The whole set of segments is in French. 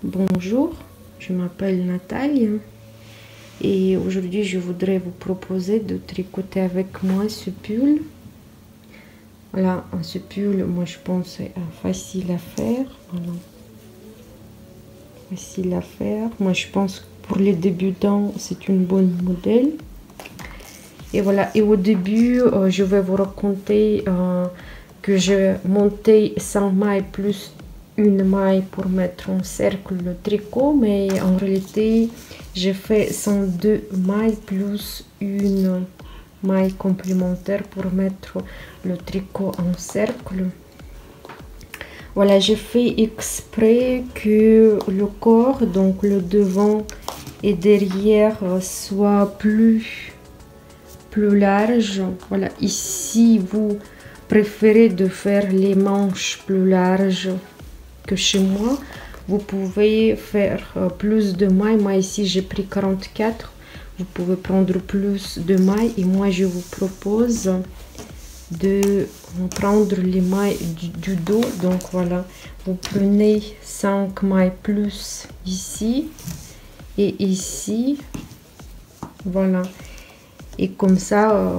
Bonjour, je m'appelle Nathalie et aujourd'hui je voudrais vous proposer de tricoter avec moi ce pull. Voilà, ce pull, moi je pense c'est facile à faire. Voilà. Facile à faire. Moi je pense que pour les débutants c'est une bonne modèle. Et voilà, et au début je vais vous raconter que j'ai monté 100 mailles plus une maille pour mettre en cercle le tricot, mais en réalité j'ai fait 102 mailles plus une maille complémentaire pour mettre le tricot en cercle. Voilà, j'ai fait exprès que le corps, donc le devant et derrière, soit plus large. Voilà, ici vous préférez de faire les manches plus larges que chez moi, vous pouvez faire plus de mailles. Moi ici j'ai pris 44, vous pouvez prendre plus de mailles et moi je vous propose de prendre les mailles du dos. Donc voilà, vous prenez 5 mailles plus ici et ici, voilà. Et comme ça,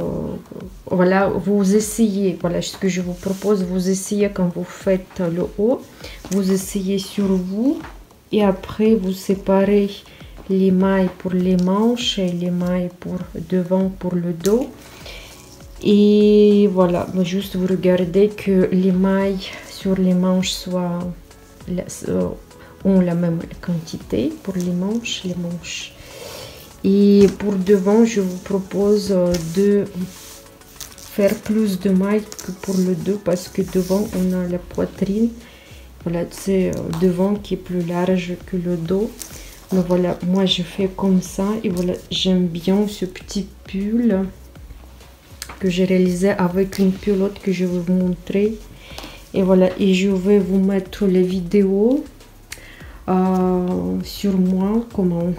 voilà, vous essayez, voilà ce que je vous propose, vous essayez quand vous faites le haut, vous essayez sur vous et après vous séparez les mailles pour les manches et les mailles pour devant pour le dos. Et voilà, juste vous regardez que les mailles sur les manches ont la même quantité pour les manches. Et pour devant, je vous propose de faire plus de mailles que pour le dos parce que devant, on a la poitrine. Voilà, c'est devant qui est plus large que le dos. Mais voilà, moi je fais comme ça. Et voilà, j'aime bien ce petit pull que j'ai réalisé avec une pelote que je vais vous montrer. Et voilà, et je vais vous mettre les vidéos sur moi, comment...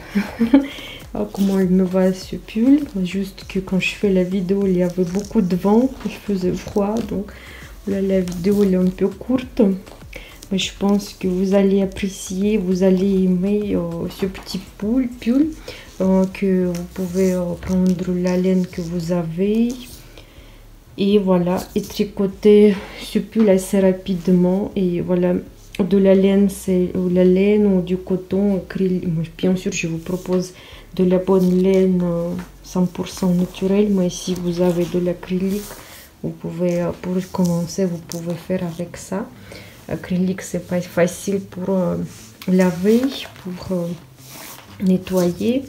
comment il me va ce pull. Juste que quand je fais la vidéo il y avait beaucoup de vent, il faisait froid, donc là la vidéo elle est un peu courte, mais je pense que vous allez apprécier, vous allez aimer ce petit pull que vous pouvez prendre la laine que vous avez et voilà, et tricoter ce pull assez rapidement. Et voilà, de la laine, c'est la laine ou du coton acrylique. Bien sûr je vous propose de la bonne laine 100% naturelle, mais si vous avez de l'acrylique, vous pouvez, pour commencer, vous pouvez faire avec ça. Acrylique, c'est pas facile pour laver, pour nettoyer.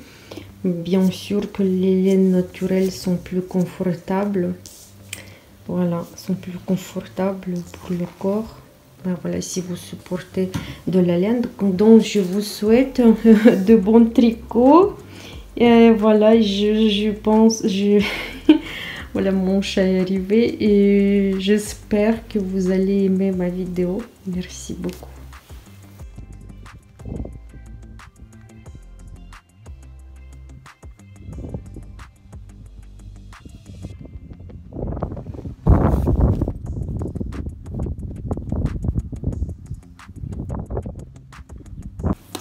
Bien sûr que les laines naturelles sont plus confortables. Voilà, sont plus confortables pour le corps. Ben voilà, si vous supportez de la laine, donc je vous souhaite de bons tricots. Et voilà, je pense, voilà, mon chat est arrivé et j'espère que vous allez aimer ma vidéo. Merci beaucoup.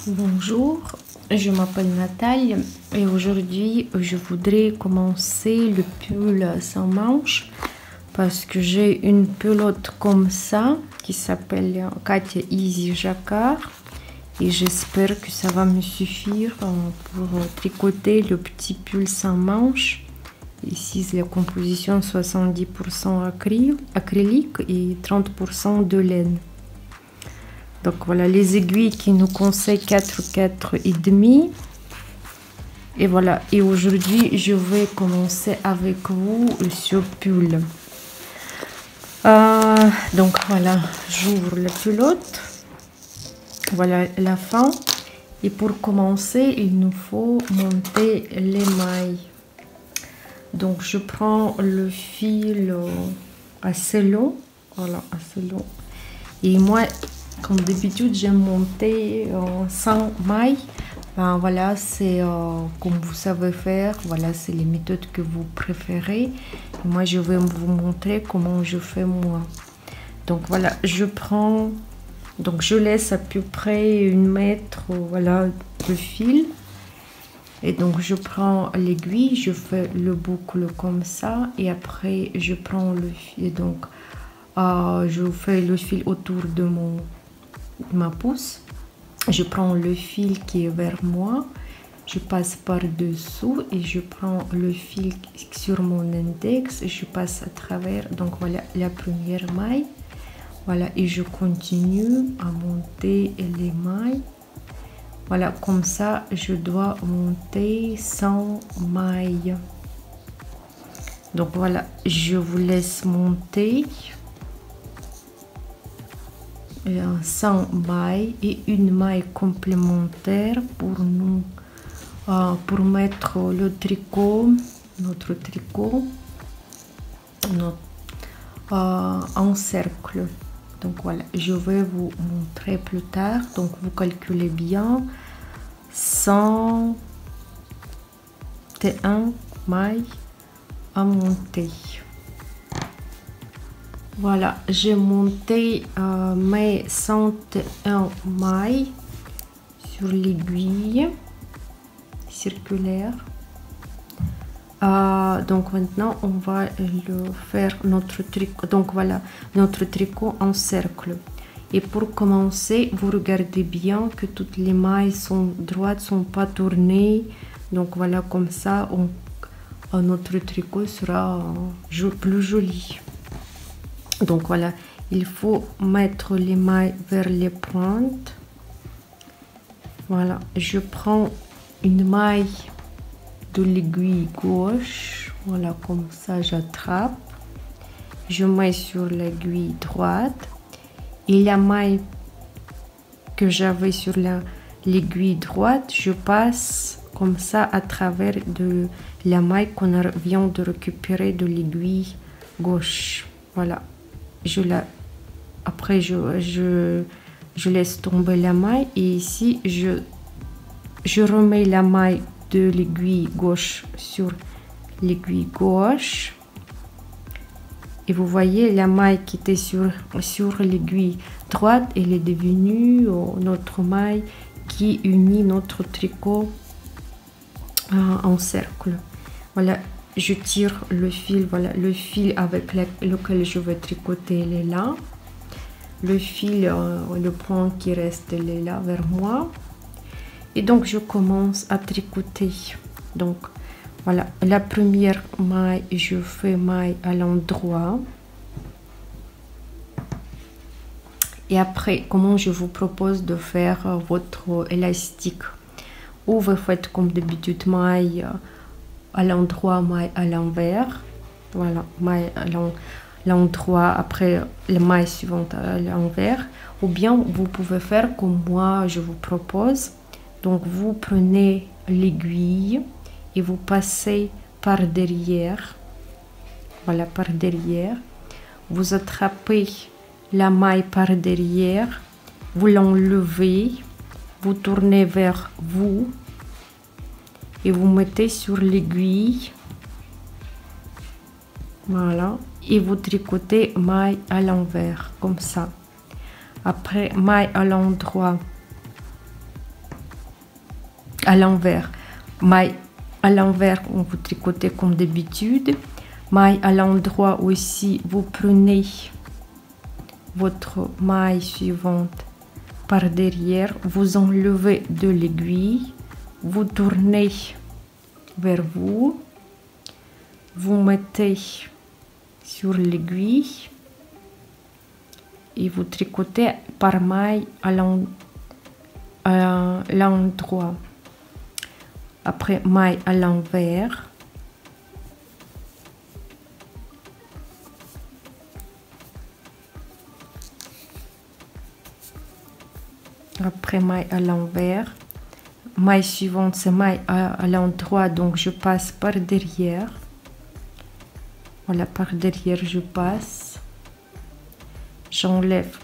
Bonjour, je m'appelle Nathalie et aujourd'hui je voudrais commencer le pull sans manches parce que j'ai une pelote comme ça qui s'appelle Katia Easy Jacquard et j'espère que ça va me suffire pour tricoter le petit pull sans manches. Ici c'est la composition 70% acrylique et 30% de laine. Donc voilà les aiguilles qui nous conseillent 4 et demi. Et voilà, et aujourd'hui je vais commencer avec vous ce pull. Donc voilà, j'ouvre la pelote. Voilà la fin. Et pour commencer, il nous faut monter les mailles. Donc je prends le fil assez long. Voilà, assez long. Et moi, comme d'habitude, j'ai monté 100 mailles. Ben voilà, c'est comme vous savez faire. Voilà, c'est les méthodes que vous préférez. Et moi, je vais vous montrer comment je fais moi. Donc voilà, je prends Donc je laisse à peu près 1 mètre, voilà, le fil. Et donc je prends l'aiguille, je fais le boucle comme ça. Et après je prends le fil, donc je fais le fil autour de ma pouce. Je prends le fil qui est vers moi. Je passe par dessous et je prends le fil sur mon index et je passe à travers. Donc voilà la première maille. Voilà, et je continue à monter les mailles. Voilà, comme ça je dois monter 100 mailles. Donc voilà, je vous laisse monter 100 mailles et une maille complémentaire pour nous. Pour mettre le tricot, notre tricot en cercle. Donc voilà, je vais vous montrer plus tard. Donc vous calculez bien 101 mailles à monter. Voilà, j'ai monté mes 101 mailles sur l'aiguille circulaire. Donc maintenant on va faire notre tricot. Donc voilà notre tricot en cercle. Et pour commencer, vous regardez bien que toutes les mailles sont droites, sont pas tournées. Donc voilà, comme ça notre tricot sera plus joli. Donc voilà, il faut mettre les mailles vers les pointes. Voilà, je prends une maille de l'aiguille gauche, voilà, comme ça j'attrape, je mets sur l'aiguille droite et la maille que j'avais sur l'aiguille droite, je passe comme ça à travers de la maille qu'on vient de récupérer de l'aiguille gauche. Voilà, après je laisse tomber la maille et ici je remets la maille de l'aiguille gauche sur l'aiguille gauche et vous voyez la maille qui était sur l'aiguille droite, elle est devenue notre maille qui unit notre tricot en cercle. Voilà, je tire le fil, voilà le fil avec lequel je vais tricoter, il est là. Le fil, le point qui reste, il est là vers moi. Et donc je commence à tricoter. Donc voilà, la première maille, je fais maille à l'endroit. Et après, comment je vous propose de faire votre élastique? Ou vous faites comme d'habitude maille à l'endroit, maille à l'envers. Voilà, maille à l'endroit, après la maille suivante à l'envers. Ou bien vous pouvez faire comme moi je vous propose. Donc vous prenez l'aiguille et vous passez par derrière. Voilà, par derrière. Vous attrapez la maille par derrière. Vous l'enlevez. Vous tournez vers vous. Et vous mettez sur l'aiguille. Voilà. Et vous tricotez maille à l'envers. Comme ça. Après, maille à l'endroit. À l'envers, maille à l'envers, on vous tricotez comme d'habitude. Maille à l'endroit aussi, vous prenez votre maille suivante par derrière, vous enlevez de l'aiguille, vous tournez vers vous, vous mettez sur l'aiguille et vous tricotez par maille à l'endroit. Après, maille à l'envers. Après, maille à l'envers. Maille suivante, c'est maille à l'endroit, donc je passe par derrière. Voilà, par derrière, je passe. J'enlève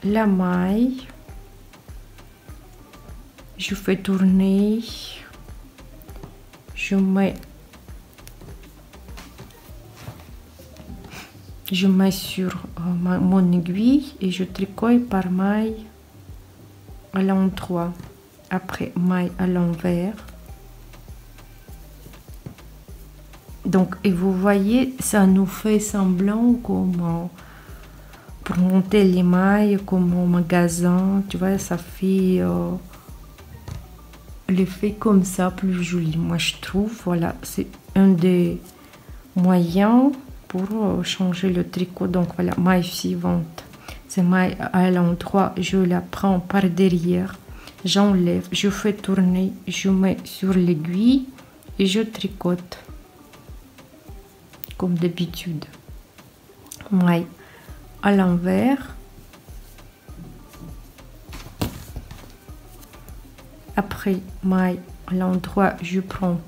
la maille. Je fais tourner. Je mets je mets sur mon aiguille et je tricote par maille à l'endroit. Après maille à l'envers. Donc, et vous voyez, ça nous fait semblant comme pour monter les mailles comme au magasin, tu vois, ça fait l'effet comme ça plus joli, moi je trouve. Voilà, c'est un des moyens pour changer le tricot. Donc voilà, maille suivante, c'est maille à l'endroit, je la prends par derrière, j'enlève, je fais tourner, je mets sur l'aiguille et je tricote comme d'habitude. Maille à l'envers, après maille à l'endroit, je prends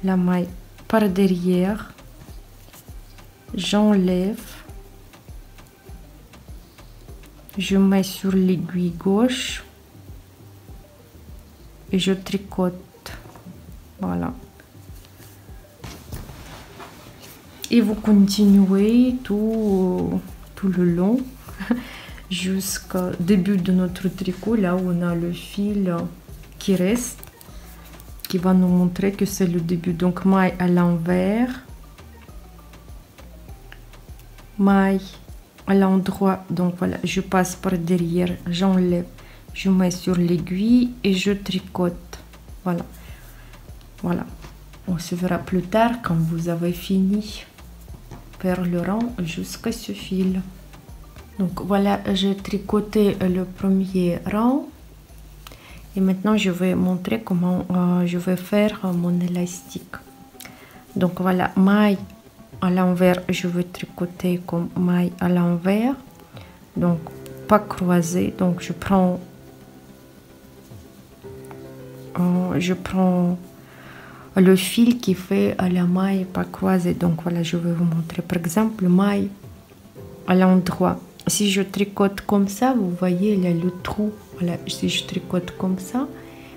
la maille par derrière, j'enlève, je mets sur l'aiguille gauche et je tricote. Voilà. Et vous continuez tout le long jusqu'au début de notre tricot, là où on a le fil qui reste, qui va nous montrer que c'est le début. Donc maille à l'envers, maille à l'endroit, donc voilà, je passe par derrière, j'enlève, je mets sur l'aiguille et je tricote. Voilà, voilà, on se verra plus tard quand vous avez fini faire le rang jusqu'à ce fil. Donc voilà, j'ai tricoté le premier rang et maintenant je vais montrer comment je vais faire mon élastique. Donc voilà, maille à l'envers, je vais tricoter comme maille à l'envers, donc pas croisé. Donc je prends le fil qui fait à la maille pas croisée. Donc voilà, je vais vous montrer par exemple maille à l'endroit. Si je tricote comme ça, vous voyez, il y a le trou. Voilà, si je tricote comme ça,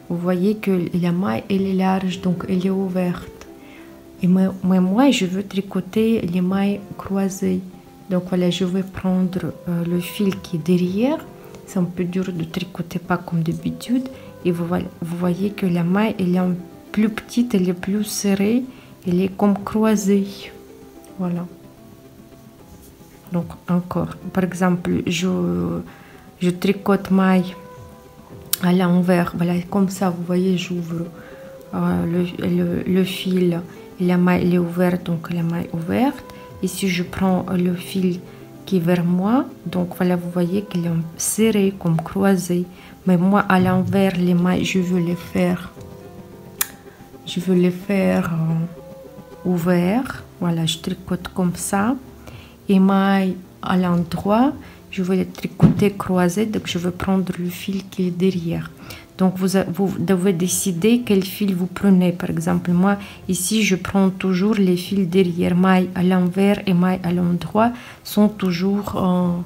vous voyez que la maille elle est large, donc elle est ouverte. Et moi je veux tricoter les mailles croisées. Donc voilà, je vais prendre le fil qui est derrière. C'est un peu dur de tricoter, pas comme d'habitude. Et vous voyez que la maille elle est plus petite, elle est plus serrée, elle est comme croisée. Voilà. Donc encore, par exemple, je tricote maille à l'envers. Voilà, comme ça, vous voyez, j'ouvre le fil. La maille elle est ouverte, donc la maille ouverte. Ici, je prends le fil qui est vers moi. Donc voilà, vous voyez qu'il est serré, comme croisé. Mais moi, à l'envers, les mailles, je veux les faire ouvert. Voilà, je tricote comme ça. Et maille à l'endroit, je vais les tricoter croisés. Donc je vais prendre le fil qui est derrière. Donc vous devez décider quel fil vous prenez. Par exemple, moi ici je prends toujours les fils derrière. Maille à l'envers et maille à l'endroit sont toujours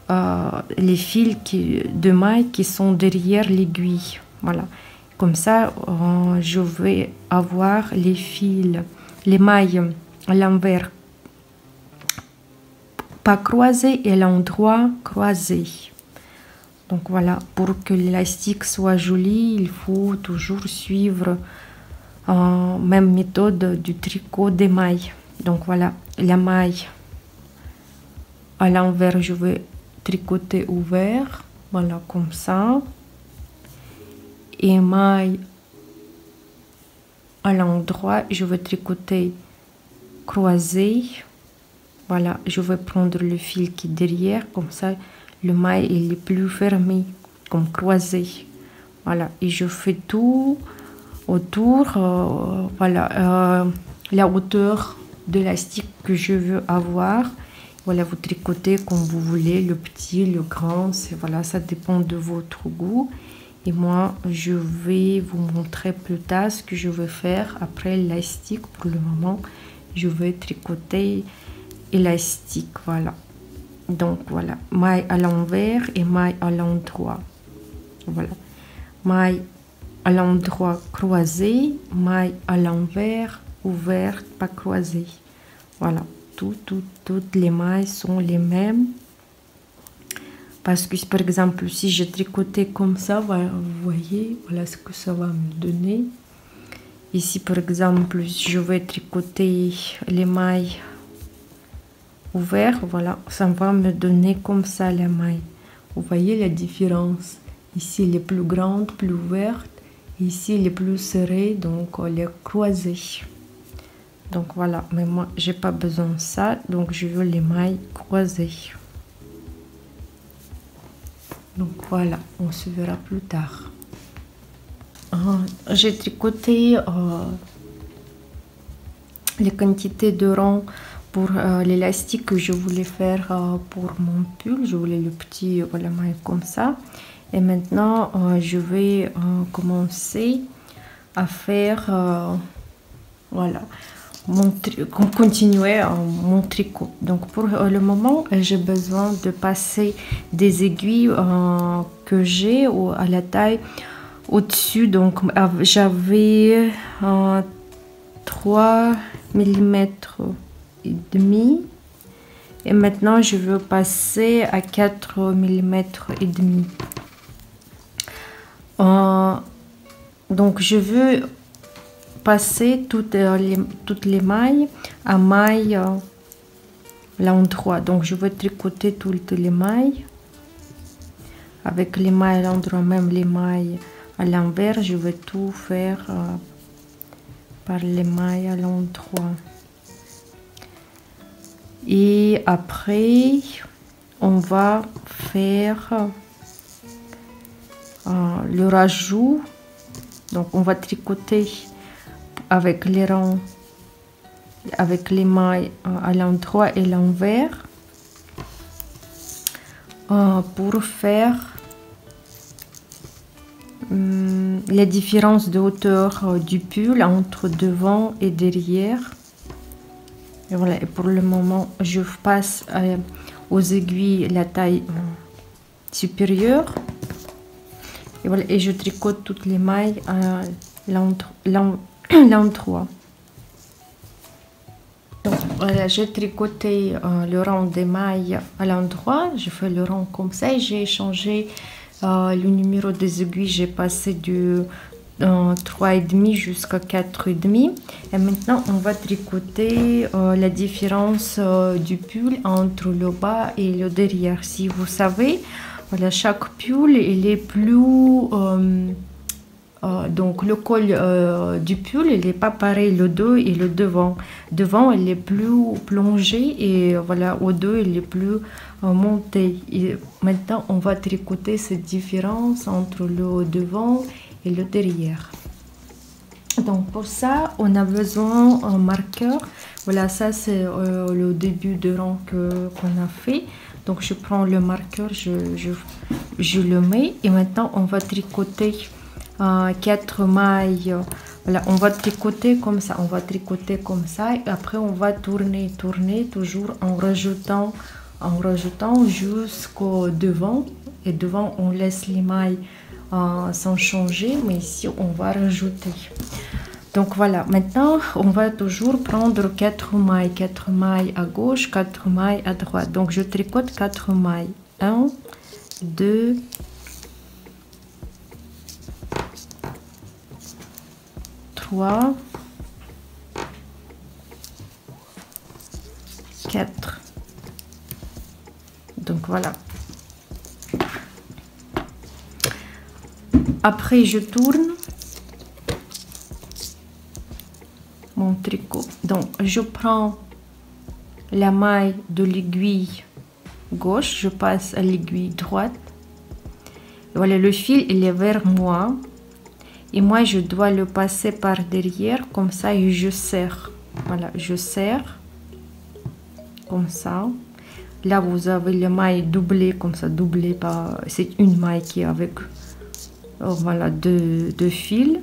les fils de maille qui sont derrière l'aiguille. Voilà, comme ça je vais avoir les fils, les mailles à l'envers pas croisées et à l'endroit croisé. Donc voilà, pour que l'élastique soit joli, il faut toujours suivre la même méthode du tricot des mailles. Donc voilà, la maille à l'envers, je vais tricoter ouvert, voilà comme ça. Et maille à l'endroit, je vais tricoter croisé. Voilà, je vais prendre le fil qui est derrière, comme ça le maille il est plus fermé, comme croisé. Voilà, et je fais tout autour, voilà, la hauteur de l'élastique que je veux avoir. Voilà, vous tricotez comme vous voulez, le petit, le grand, voilà, ça dépend de votre goût. Et moi, je vais vous montrer plus tard ce que je vais faire après l'élastique. Pour le moment, je vais tricoter élastique, voilà. Donc voilà, maille à l'envers et maille à l'endroit. Voilà, maille à l'endroit croisée, maille à l'envers ouverte, pas croisée. Voilà, toutes les mailles sont les mêmes. Parce que par exemple, si je tricotais comme ça, vous voyez, voilà ce que ça va me donner. Ici par exemple, je vais tricoter les mailles ouvertes, voilà, ça va me donner comme ça les mailles. Vous voyez la différence. Ici les plus grandes, plus ouvertes. Ici les plus serrées, donc les croisées. Donc voilà, mais moi j'ai pas besoin de ça, donc je veux les mailles croisées. Donc voilà, on se verra plus tard. J'ai tricoté les quantités de rangs pour l'élastique que je voulais faire pour mon pull. Je voulais le petit voilà, maille comme ça. Et maintenant, je vais commencer à faire, voilà, continuer mon tricot. Donc pour le moment, j'ai besoin de passer des aiguilles que j'ai à la taille au-dessus. Donc j'avais 3 mm et demi. Et maintenant, je veux passer à 4 mm et demi. Donc je veux passer toutes les mailles à maille l'endroit. Donc je vais tricoter toutes les mailles avec les mailles à l'endroit, même les mailles à l'envers. Je vais tout faire par les mailles à l'endroit. Et après on va faire le rajout. Donc on va tricoter avec les rangs, avec les mailles à l'endroit et l'envers pour faire la différence de hauteur du pull entre devant et derrière. Et voilà, et pour le moment je passe aux aiguilles la taille supérieure. Et voilà, et je tricote toutes les mailles à l'endroit. Donc voilà, j'ai tricoté le rang des mailles à l'endroit. Je fais le rang comme ça et j'ai changé le numéro des aiguilles. J'ai passé de 3,5 jusqu'à 4,5. Et maintenant on va tricoter la différence du pull entre le bas et le derrière. Si vous savez, voilà, chaque pull il est plus donc le col du pull il n'est pas pareil, le dos et le devant. Devant il est plus plongé et voilà, au dos il est plus monté. Et maintenant on va tricoter cette différence entre le devant et le derrière. Donc pour ça on a besoin d'un marqueur. Voilà, ça c'est le début de rang qu'on a fait. Donc je prends le marqueur, je le mets et maintenant on va tricoter 4 mailles. Voilà, on va tricoter comme ça, et après on va tourner toujours en rajoutant jusqu'au devant. Et devant on laisse les mailles sans changer, mais ici on va rajouter. Donc voilà, maintenant on va toujours prendre 4 mailles à gauche, 4 mailles à droite. Donc je tricote 4 mailles. 1, 2, 3, 4. Donc voilà. Après je tourne mon tricot. Donc je prends la maille de l'aiguille gauche, je passe à l'aiguille droite. Voilà, le fil il est vers moi et moi je dois le passer par derrière comme ça et je serre. Voilà, je serre comme ça. Là vous avez les mailles doublées comme ça, doublées par, c'est une maille qui est avec voilà deux fils.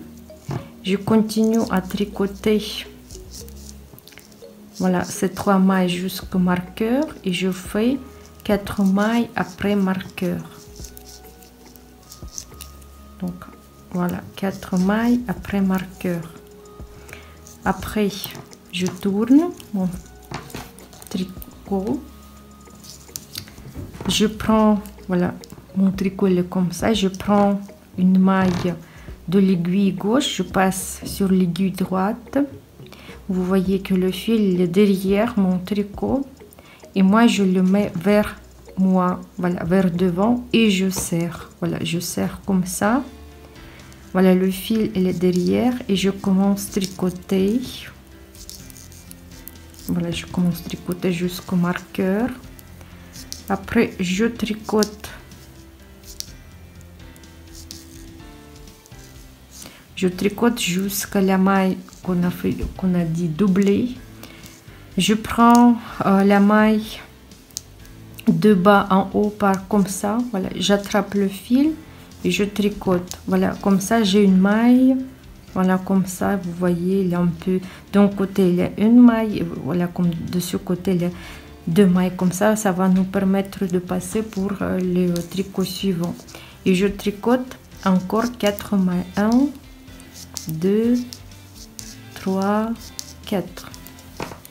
Je continue à tricoter, voilà, ces 3 mailles jusqu'au marqueur et je fais 4 mailles après marqueur. Donc voilà, 4 mailles après marqueur. Après je tourne tricot. Je prends, voilà, mon tricot est comme ça. Je prends une maille de l'aiguille gauche, je passe sur l'aiguille droite. Vous voyez que le fil est derrière mon tricot et moi je le mets vers moi, voilà, vers devant, et je serre. Voilà, je serre comme ça. Voilà, le fil il est derrière et je commence à tricoter. Voilà, je commence à tricoter jusqu'au marqueur. Après je tricote. Je tricote jusqu'à la maille qu'on a dit doublée. Je prends la maille de bas en haut par comme ça. Voilà, j'attrape le fil et je tricote. Voilà, comme ça j'ai une maille. Voilà, comme ça, vous voyez, il y a un peu d'un côté il y a une maille. Et voilà, comme de ce côté il y a deux mailles. Comme ça, ça va nous permettre de passer pour le tricot suivant. Et je tricote encore 4 mailles. 1, 2, 3, 4.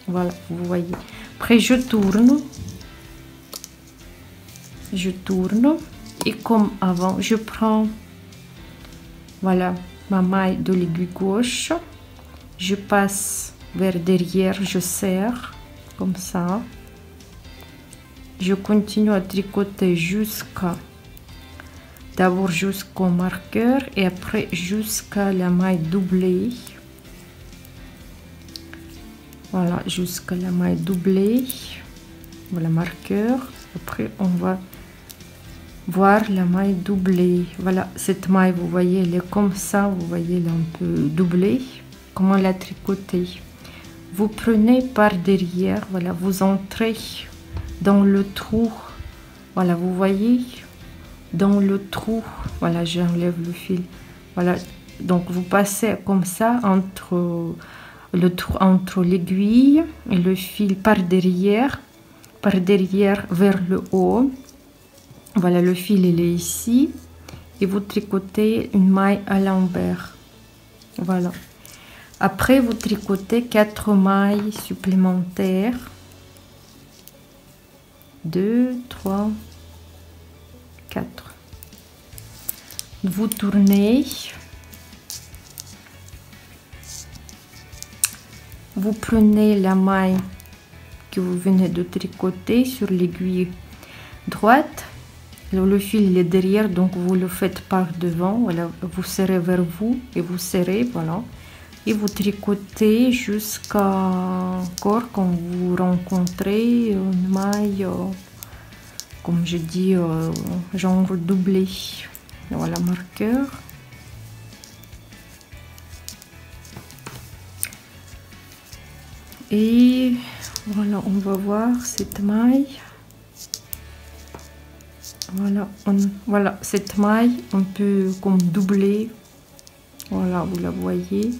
Voilà, vous voyez. Après je tourne et comme avant je prends, voilà, ma maille de l'aiguille gauche, je passe vers derrière, je serre comme ça, je continue à tricoter d'abord jusqu'au marqueur et après jusqu'à la maille doublée. Voilà, jusqu'à la maille doublée. Voilà, marqueur. Après on va voir la maille doublée. Voilà, cette maille, vous voyez, elle est comme ça, vous voyez, elle est un peu doublée. Comment la tricoter? Vous prenez par derrière, voilà, vous entrez dans le trou. Voilà, vous voyez, dans le trou. Voilà, j'enlève le fil. Voilà, donc vous passez comme ça entre le trou, entre l'aiguille et le fil par derrière vers le haut. Voilà, le fil il est ici et vous tricotez une maille à l'envers. Voilà, après vous tricotez 4 mailles supplémentaires. 2, 3, 4. Vous tournez, vous prenez la maille que vous venez de tricoter sur l'aiguille droite. Le fil est derrière, donc vous le faites par devant. Voilà, vous serrez vers vous et vous serrez, voilà, et vous tricotez jusqu'à encore quand vous rencontrez une maille, comme je dis, genre doublé. Voilà, marqueur. Et voilà, on va voir cette maille. Voilà, voilà, cette maille un peu comme doublée. Voilà, vous la voyez.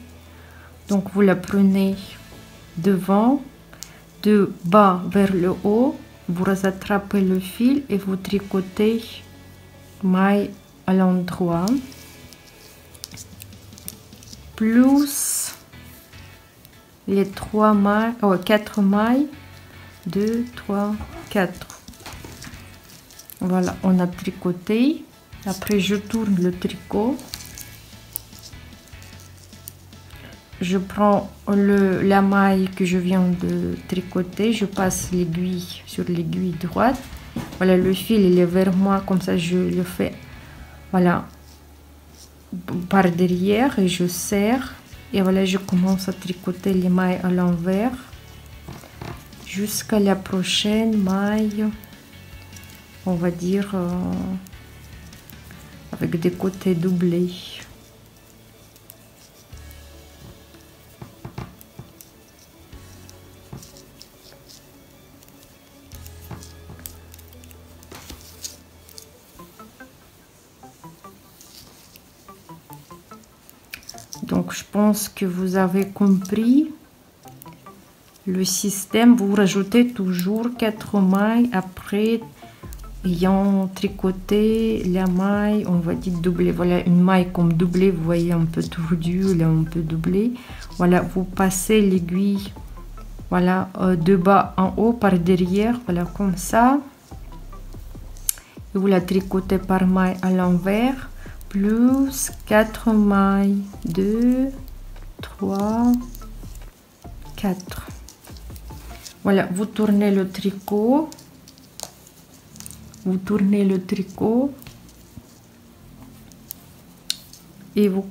Donc vous la prenez devant, de bas vers le haut, vous attrapez le fil et vous tricotez maille à l'endroit, plus les 3 mailles, 4 mailles, 2, 3, 4. Voilà, on a tricoté. Après je tourne le tricot, je prends la maille que je viens de tricoter, je passe l'aiguille sur l'aiguille droite. Voilà, le fil il est vers moi, comme ça je le fais, voilà, par derrière et je serre. Et voilà, je commence à tricoter les mailles à l'envers jusqu'à la prochaine maille, on va dire avec des côtés doublés. Donc je pense que vous avez compris le système. Vous rajoutez toujours 4 mailles après ayant tricoté la maille, on va dire doublée. Voilà, une maille comme doublée, vous voyez, un peu tordue, là un peu doublée. Voilà, vous passez l'aiguille voilà, de bas en haut par derrière, voilà, comme ça. Et vous la tricotez par maille à l'envers, plus 4 mailles, 2, 3, 4. Voilà, vous tournez le tricot, vous tournez le tricot et vous,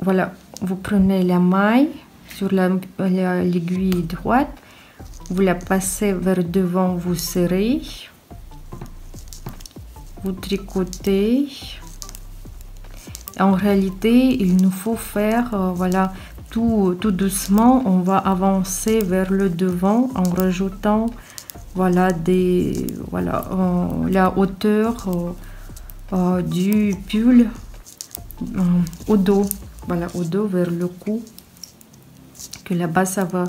voilà, vous prenez la maille sur l'aiguille droite, vous la passez vers devant, vous serrez, vous tricotez. En réalité, il nous faut faire, voilà, tout doucement, on va avancer vers le devant en rajoutant, voilà, la hauteur du pull au dos, voilà, au dos vers le cou, que là-bas ça va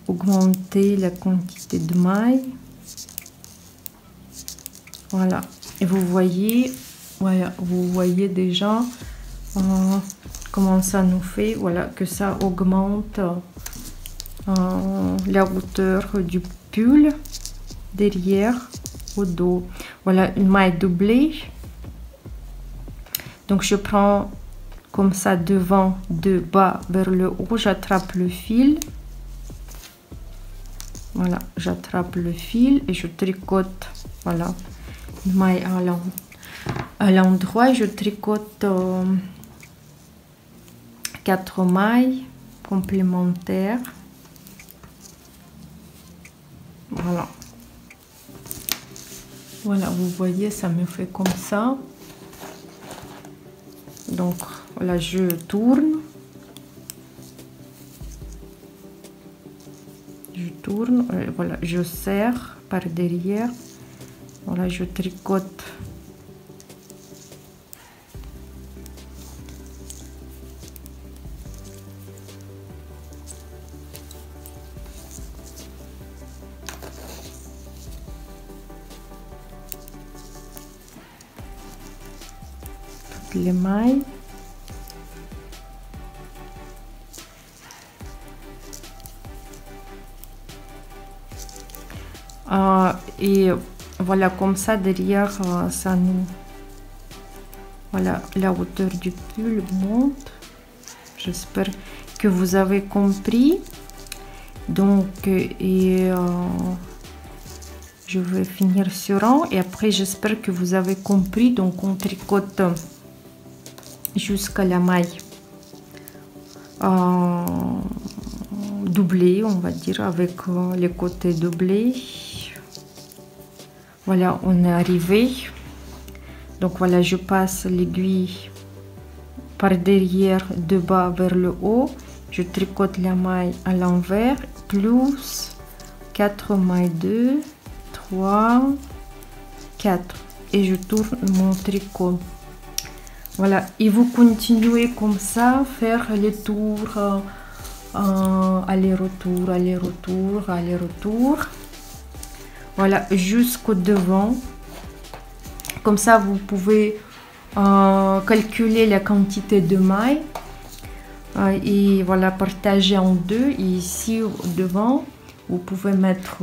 augmenter la quantité de mailles. Voilà, et vous voyez, voilà, vous voyez déjà comment ça nous fait, voilà, que ça augmente la hauteur du pull derrière au dos. Voilà, une maille doublée. Donc je prends comme ça devant, de bas vers le haut, j'attrape le fil. Voilà, j'attrape le fil et je tricote, voilà, une maille à l'endroit, je tricote 4 mailles complémentaires. Voilà. Voilà, vous voyez, ça me fait comme ça. Donc, voilà, je tourne. Je tourne, voilà, je serre par derrière. Voilà, je tricote. Les mailles. Et voilà, comme ça derrière, ça nous, voilà, la hauteur du pull monte. J'espère que vous avez compris. Donc je vais finir sur un et après j'espère que vous avez compris. Donc on tricote jusqu'à la maille doublée, on va dire, avec les côtés doublés. Voilà, on est arrivé. Donc voilà, je passe l'aiguille par derrière, de bas vers le haut. Je tricote la maille à l'envers, plus 4 mailles, 2, 3, 4. Et je tourne mon tricot. Voilà, et vous continuez comme ça, faire les tours, aller-retour, aller-retour, aller-retour. Voilà, jusqu'au devant. Comme ça, vous pouvez calculer la quantité de mailles. Et voilà, partager en deux. Et ici, au devant, vous pouvez mettre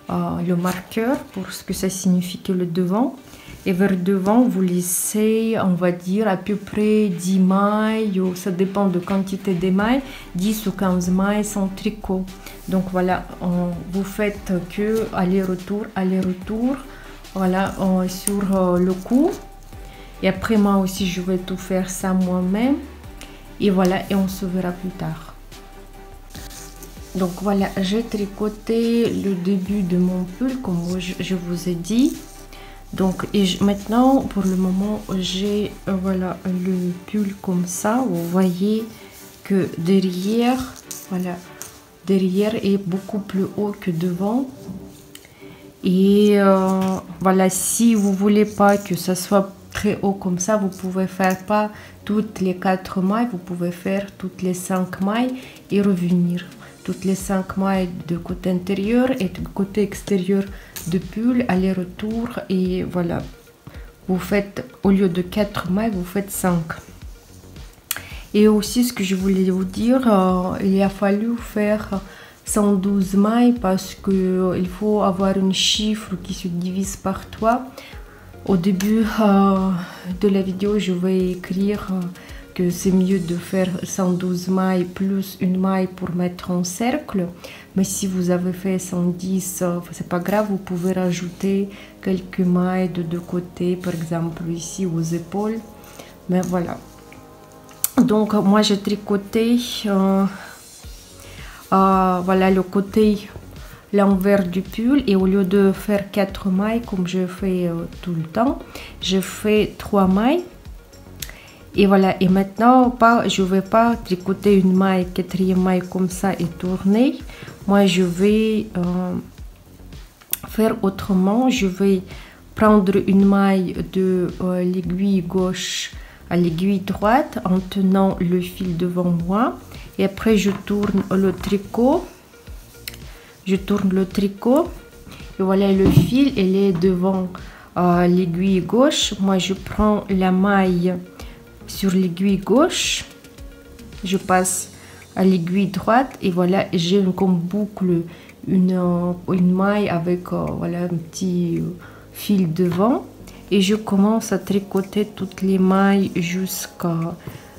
le marqueur pour ce que ça signifie que le devant. Et vers devant, vous laissez, on va dire, à peu près 10 mailles, ou ça dépend de quantité des mailles, 10 ou 15 mailles sans tricot. Donc voilà, vous faites que aller-retour, aller-retour, voilà, sur le cou. Et après, moi aussi, je vais tout faire ça moi-même. Et voilà, et on se verra plus tard. Donc voilà, j'ai tricoté le début de mon pull, comme je vous ai dit. Donc maintenant, pour le moment, j'ai voilà le pull comme ça. Vous voyez que derrière, voilà, derrière est beaucoup plus haut que devant. Et voilà, si vous voulez pas que ça soit très haut comme ça, vous pouvez faire pas toutes les 4 mailles, vous pouvez faire toutes les 5 mailles et revenir. Toutes les 5 mailles de côté intérieur et de côté extérieur de pull, aller-retour, et voilà, vous faites, au lieu de 4 mailles, vous faites 5. Et aussi, ce que je voulais vous dire, il a fallu faire 112 mailles parce que il faut avoir un chiffre qui se divise par 3. Au début de la vidéo, je vais écrire que c'est mieux de faire 112 mailles plus une maille pour mettre en cercle. Mais si vous avez fait 110, c'est pas grave, vous pouvez rajouter quelques mailles de deux côtés, par exemple ici aux épaules. Mais voilà. Donc moi j'ai tricoté voilà le côté, l'envers du pull, et au lieu de faire 4 mailles comme je fais tout le temps, je fais 3 mailles. Et voilà, et maintenant je vais pas tricoter une maille, quatrième maille comme ça et tourner. Moi je vais faire autrement. Je vais prendre une maille de l'aiguille gauche à l'aiguille droite en tenant le fil devant moi, et après je tourne le tricot. Je tourne le tricot et voilà, le fil il est devant l'aiguille gauche. Moi je prends la maille sur l'aiguille gauche, je passe à l'aiguille droite et voilà, j'ai comme boucle une maille avec voilà un petit fil devant, et je commence à tricoter toutes les mailles jusqu'à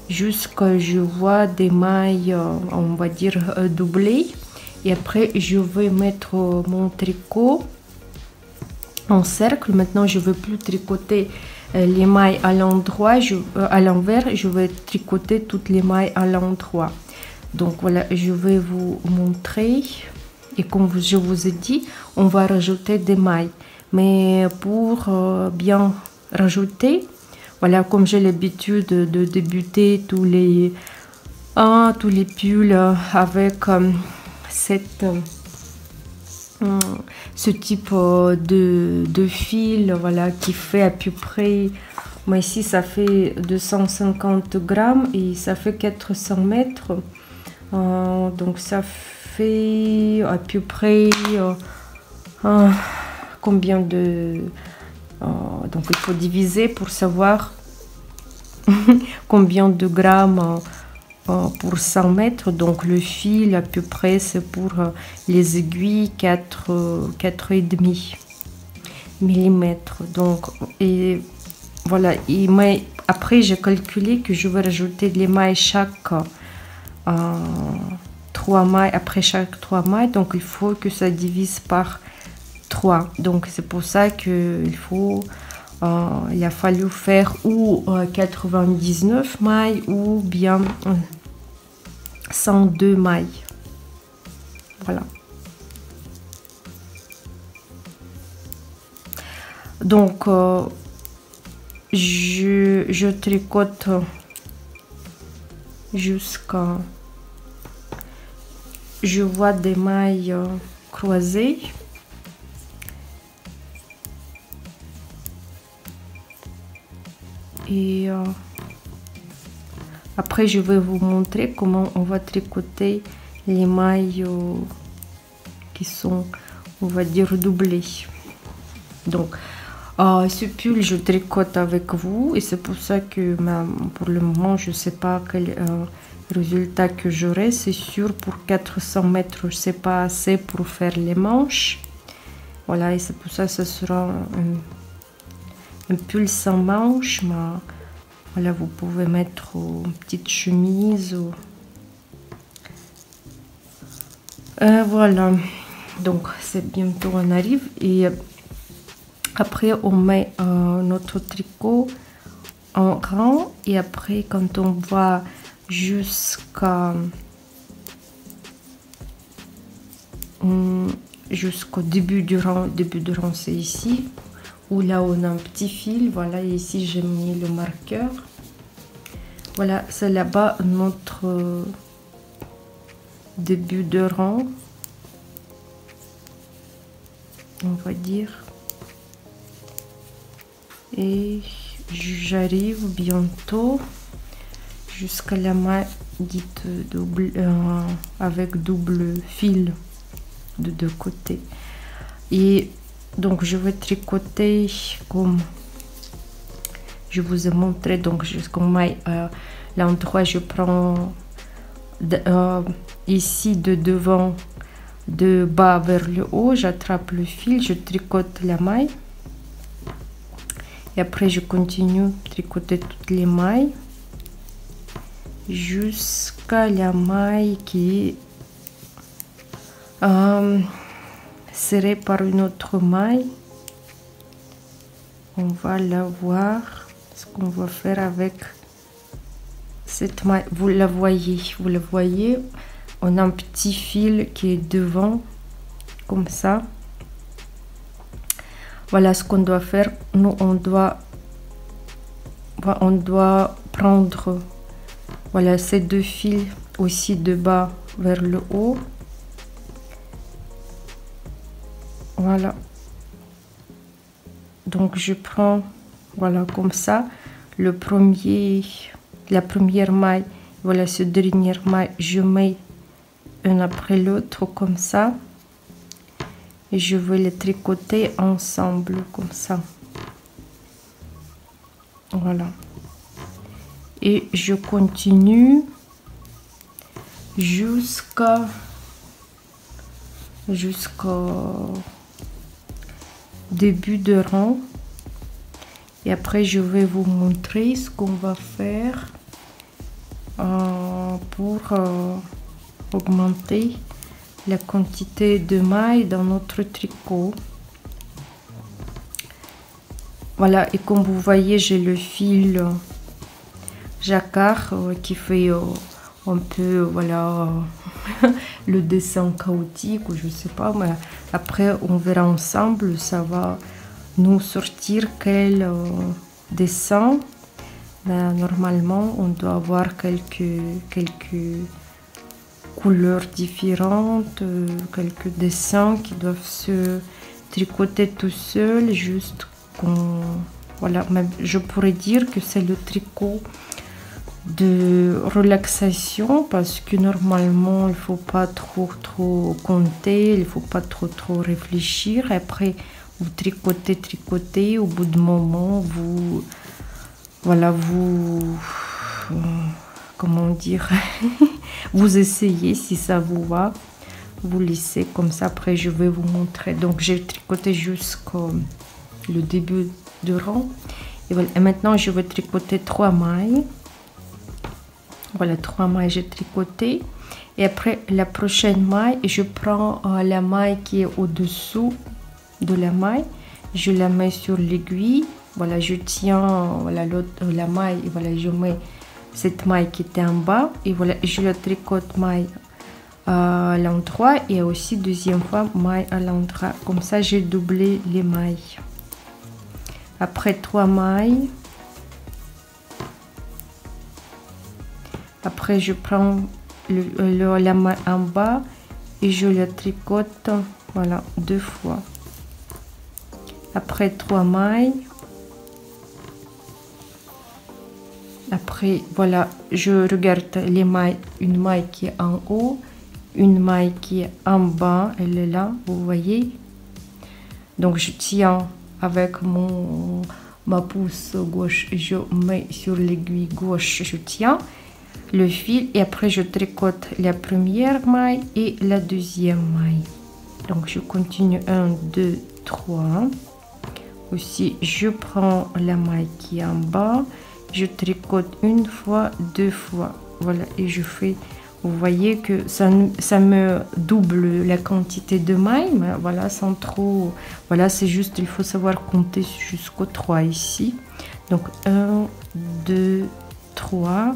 je vois des mailles on va dire doublées, et après je vais mettre mon tricot en cercle. Maintenant je ne vais plus tricoter les mailles à l'endroit, à l'envers, je vais tricoter toutes les mailles à l'endroit. Donc voilà, je vais vous montrer, et comme je vous ai dit, on va rajouter des mailles, mais pour bien rajouter, voilà, comme j'ai l'habitude de débuter tous les pulls avec ce type de fil, voilà, qui fait à peu près, moi ici ça fait 250 grammes et ça fait 400 mètres, donc ça fait à peu près combien de donc il faut diviser pour savoir combien de grammes pour 100 mètres. Donc le fil à peu près c'est pour les aiguilles 4,5 mm. Donc et voilà, mais après j'ai calculé que je vais rajouter les mailles chaque 3 mailles, après chaque 3 mailles, donc il faut que ça divise par 3. Donc c'est pour ça que il a fallu faire ou 99 mailles ou bien 102 mailles. Voilà. Donc je tricote jusqu'à je vois des mailles croisées. Et après je vais vous montrer comment on va tricoter les mailles qui sont, on va dire, doublées. Donc ce pull je tricote avec vous, et c'est pour ça que pour le moment je sais pas quel résultat que j'aurai. C'est sûr pour 400 mètres c'est pas assez pour faire les manches, voilà, et c'est pour ça que ce sera un pull sans manches, mais voilà, vous pouvez mettre une petite chemise ou... voilà, donc c'est bientôt on arrive, et après on met notre tricot en rang, et après quand on va jusqu'au début du rang c'est ici, où là on a un petit fil, voilà, et ici j'ai mis le marqueur, voilà, c'est là-bas notre début de rang, on va dire, et j'arrive bientôt jusqu'à la maille dite double avec double fil de deux côtés. Et donc je vais tricoter comme je vous ai montré, donc jusqu'au maille l'endroit je prends ici de devant de bas vers le haut, j'attrape le fil, je tricote la maille et après je continue tricoter toutes les mailles jusqu'à la maille qui est serrée par une autre maille. On va la voir, ce qu'on va faire avec cette maille. Vous la voyez, on a un petit fil qui est devant comme ça. Voilà ce qu'on doit faire. Nous on doit prendre, voilà, ces deux fils aussi de bas vers le haut. Voilà, donc je prends, voilà, comme ça la première maille, voilà, ce dernière maille, je mets une après l'autre comme ça et je vais les tricoter ensemble comme ça. Voilà, et je continue jusqu'au début de rang et après je vais vous montrer ce qu'on va faire pour augmenter la quantité de mailles dans notre tricot. Voilà, et comme vous voyez, j'ai le fil jacquard qui fait un peu, voilà, le dessin chaotique ou je sais pas, mais après on verra ensemble, ça va nous sortir quel dessin. Ben, normalement on doit avoir quelques couleurs différentes, quelques dessins qui doivent se tricoter tout seul, juste qu'on, voilà, même je pourrais dire que c'est le tricot de relaxation parce que normalement il faut pas trop compter, il faut pas trop réfléchir. Après vous tricotez, au bout de moment vous, voilà, vous comment dire vous essayez, si ça vous va, vous laissez comme ça. Après je vais vous montrer. Donc j'ai tricoté jusqu'au le début de rang et voilà, et maintenant je vais tricoter 3 mailles. Voilà, 3 mailles j'ai tricoté et après la prochaine maille, je prends la maille qui est au dessous de la maille, je la mets sur l'aiguille. Voilà, je tiens, voilà, la maille et voilà, je mets cette maille qui était en bas et voilà, je la tricote maille à l'endroit et aussi deuxième fois maille à l'endroit, comme ça j'ai doublé les mailles. Après 3 mailles, après je prends la maille en bas et je la tricote, voilà, 2 fois. Après 3 mailles, après voilà, je regarde les mailles, une maille qui est en haut, une maille qui est en bas, elle est là, vous voyez. Donc je tiens avec ma pouce gauche, je mets sur l'aiguille gauche, je tiens le fil et après je tricote la première maille et la deuxième maille. Donc je continue 1 2 3. Aussi je prends la maille qui est en bas, je tricote une fois, 2 fois, voilà, et je fais, vous voyez que ça me double la quantité de mailles, mais voilà, sans trop, voilà, c'est juste, il faut savoir compter jusqu'au 3 ici. Donc 1 2 3,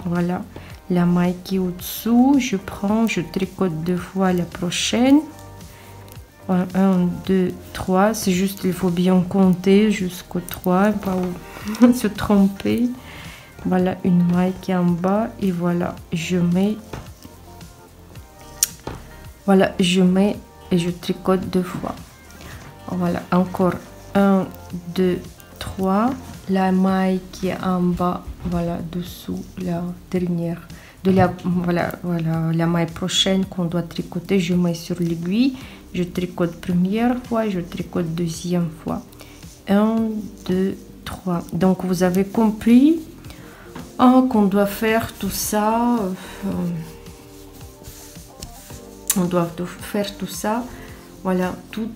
voilà, la maille qui est au-dessous, je prends, je tricote 2 fois la prochaine. 1 2 3, c'est juste, il faut bien compter jusqu'au 3, pas se tromper. Voilà, une maille qui est en bas et voilà, je mets, voilà, je mets et je tricote 2 fois. Voilà, encore 1 2 3, la maille qui est en bas, voilà, dessous la dernière de la, voilà, la maille prochaine qu'on doit tricoter, je mets sur l'aiguille, je tricote première fois, je tricote deuxième fois. 1 2 3. Donc vous avez compris qu'on doit faire tout ça On doit faire tout ça, voilà, tout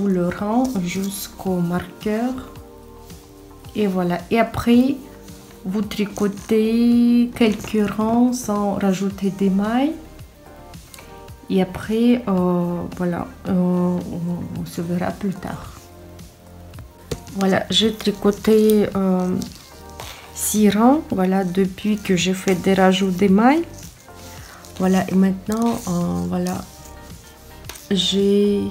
le rang jusqu'au marqueur. Et voilà, et après vous tricotez quelques rangs sans rajouter des mailles. Et après, voilà, on se verra plus tard. Voilà, j'ai tricoté 6 rangs, voilà, depuis que j'ai fait des rajouts des mailles. Voilà, et maintenant, voilà, j'ai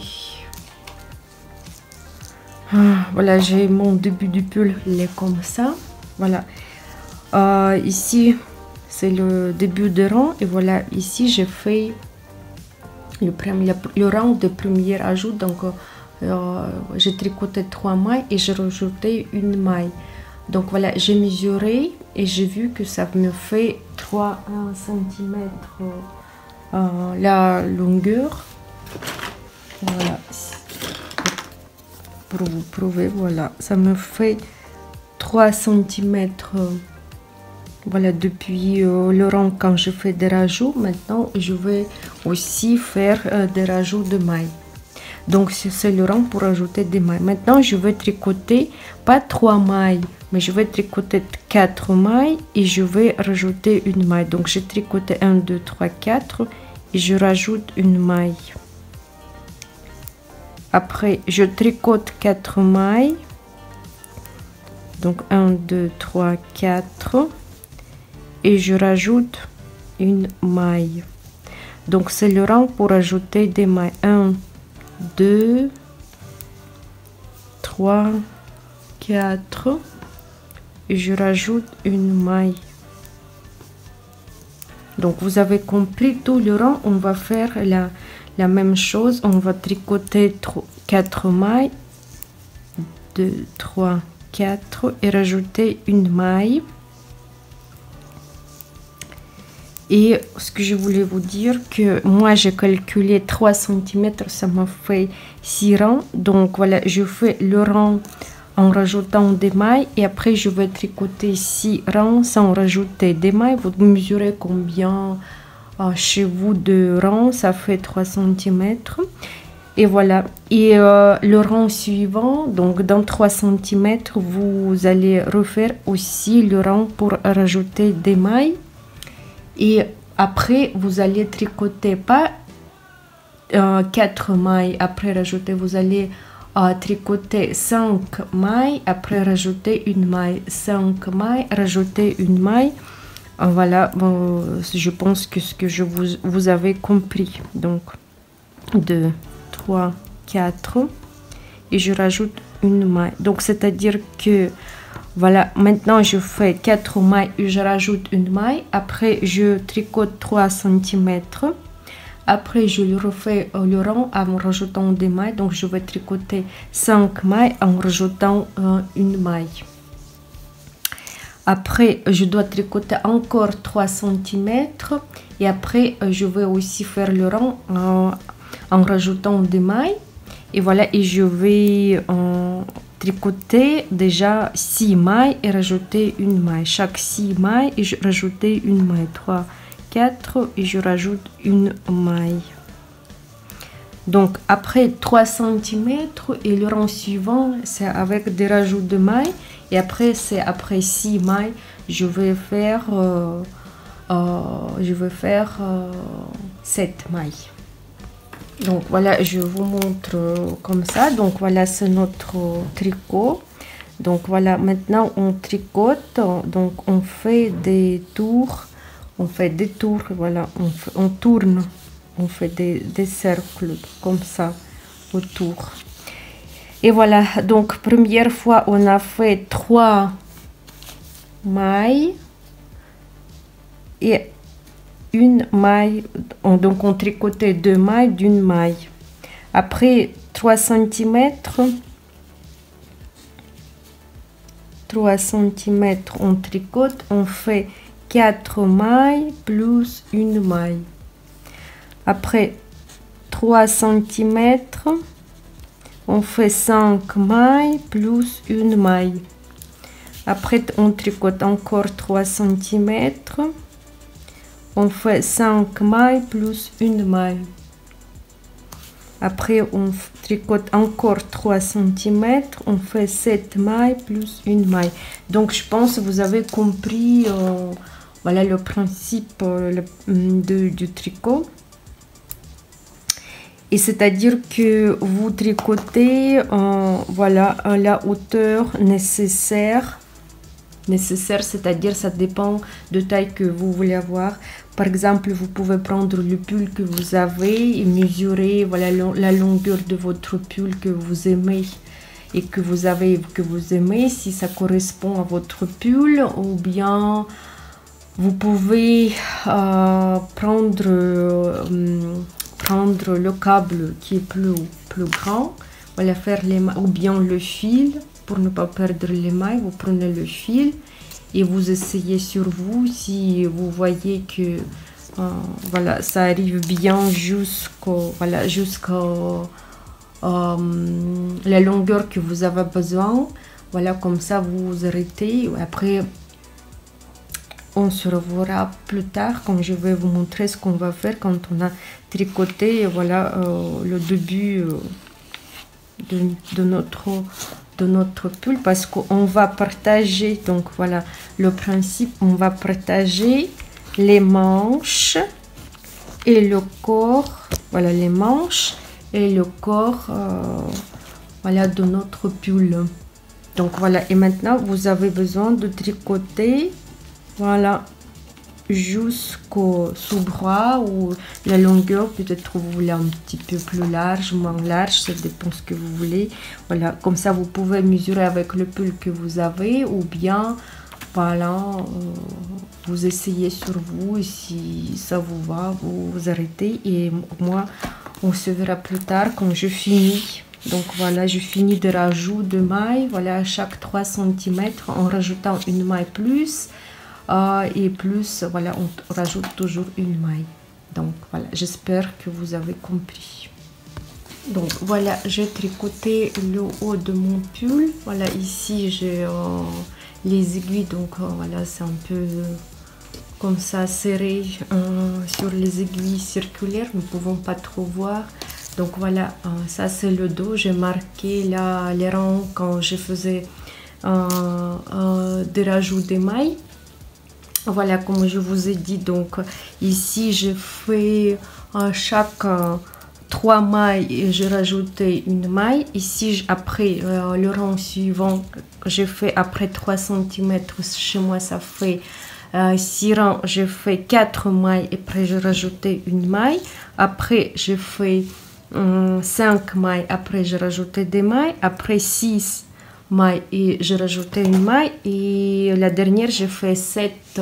mon début du pull, il est comme ça. Voilà, ici, c'est le début de rang. Et voilà, ici, j'ai fait le rang de premier ajout. Donc, j'ai tricoté 3 mailles et j'ai rajouté une maille. Donc voilà, j'ai mesuré et j'ai vu que ça me fait 3 cm la longueur. Voilà, pour vous prouver, voilà, ça me fait 3 cm. Voilà, depuis le rang quand je fais des rajouts. Maintenant, je vais aussi faire des rajouts de mailles. Donc c'est le rang pour ajouter des mailles. Maintenant je vais tricoter pas 3 mailles, mais je vais tricoter 4 mailles et je vais rajouter une maille. Donc j'ai tricoté 1 2 3 4 et je rajoute une maille. Après je tricote 4 mailles, donc 1 2 3 4 et je rajoute une maille. Donc c'est le rang pour ajouter des mailles. 1 2 3 4 et je rajoute une maille. Donc vous avez compris tout le rang. On va faire la même chose. On va tricoter 4 mailles, 2 3 4 et rajouter une maille. Et ce que je voulais vous dire, que moi j'ai calculé 3 cm, ça m'a fait 6 rangs. Donc voilà, je fais le rang en rajoutant des mailles et après je vais tricoter 6 rangs sans rajouter des mailles. Vous mesurez combien chez vous de rangs, ça fait 3 cm. Et voilà, et le rang suivant, donc dans 3 cm, vous allez refaire aussi le rang pour rajouter des mailles. Et après, vous allez tricoter pas 4 mailles, après rajouter, vous allez tricoter 5 mailles, après rajouter une maille, 5 mailles, rajouter une maille. Voilà, je pense que ce que vous avez compris. Donc, 2, 3, 4 et je rajoute une maille. Donc, c'est-à-dire que voilà, maintenant je fais 4 mailles et je rajoute une maille. Après, je tricote 3 cm. Après, je refais le rang en rajoutant des mailles. Donc, je vais tricoter 5 mailles en rajoutant une maille. Après, je dois tricoter encore 3 cm. Et après, je vais aussi faire le rang en rajoutant des mailles. Et voilà, et je vais tricoter déjà 6 mailles et rajouter une maille. Chaque 6 mailles et je rajouter une maille. 3, 4 et je rajoute une maille. Donc après 3 cm et le rang suivant c'est avec des rajouts de mailles. Et après c'est après 6 mailles je vais faire 7 mailles. Donc voilà, je vous montre comme ça. Donc voilà, c'est notre tricot. Donc voilà, maintenant on tricote. Donc on fait des tours. On fait des tours, voilà, on tourne. On fait des cercles comme ça autour. Et voilà, donc première fois on a fait 3 mailles. Et une maille, donc on tricotait 2 mailles d'une maille. Après 3 cm, 3 cm on tricote, on fait 4 mailles plus une maille. Après 3 cm, on fait 5 mailles plus une maille. Après on tricote encore 3 cm. On fait 5 mailles plus une maille. Après, on tricote encore 3 cm. On fait 7 mailles plus une maille. Donc, je pense que vous avez compris voilà, le principe du tricot. Et c'est-à-dire que vous tricotez voilà, à la hauteur nécessaire. C'est-à-dire ça dépend de taille que vous voulez avoir. Par exemple, vous pouvez prendre le pull que vous avez et mesurer voilà, la longueur de votre pull que vous aimez et que vous aimez, si ça correspond à votre pull, ou bien vous pouvez prendre le câble qui est plus grand, voilà, faire les mailles, ou bien le fil. Pour ne pas perdre les mailles, vous prenez le fil et vous essayez sur vous. Si vous voyez que voilà, ça arrive bien jusqu'à la longueur que vous avez besoin, voilà, comme ça vous arrêtez. Après, on se reverra plus tard quand je vais vous montrer ce qu'on va faire quand on a tricoté, voilà, le début de notre pull, parce qu'on va partager, donc voilà le principe, on va partager les manches et le corps, voilà, les manches et le corps voilà, de notre pull. Donc voilà, et maintenant vous avez besoin de tricoter, voilà, jusqu'au sous-bras ou la longueur. Peut-être vous voulez un petit peu plus large, moins large, ça dépend ce que vous voulez. Voilà, comme ça vous pouvez mesurer avec le pull que vous avez, ou bien voilà, vous essayez sur vous et si ça vous va, vous arrêtez. Et moi, on se verra plus tard quand je finis. Donc voilà, je finis de rajout de mailles, voilà, à chaque 3 cm en rajoutant une maille plus. Et plus, voilà, on rajoute toujours une maille. Donc voilà, j'espère que vous avez compris. Donc voilà, j'ai tricoté le haut de mon pull. Voilà, ici j'ai les aiguilles, donc voilà, c'est un peu comme ça serré sur les aiguilles circulaires. Nous ne pouvons pas trop voir. Donc voilà, ça c'est le dos. J'ai marqué là les rangs quand je faisais des rajouts des mailles. Voilà, comme je vous ai dit, donc ici j'ai fait chaque 3 mailles et j'ai rajouté une maille. Ici après le rang suivant, j'ai fait après 3 cm, chez moi ça fait 6 rangs, j'ai fait 4 mailles et après j'ai rajouté une maille. Après j'ai fait 5 mailles, après j'ai rajouté des mailles, après 6 mailles et j'ai rajouté une maille, et la dernière j'ai fait 7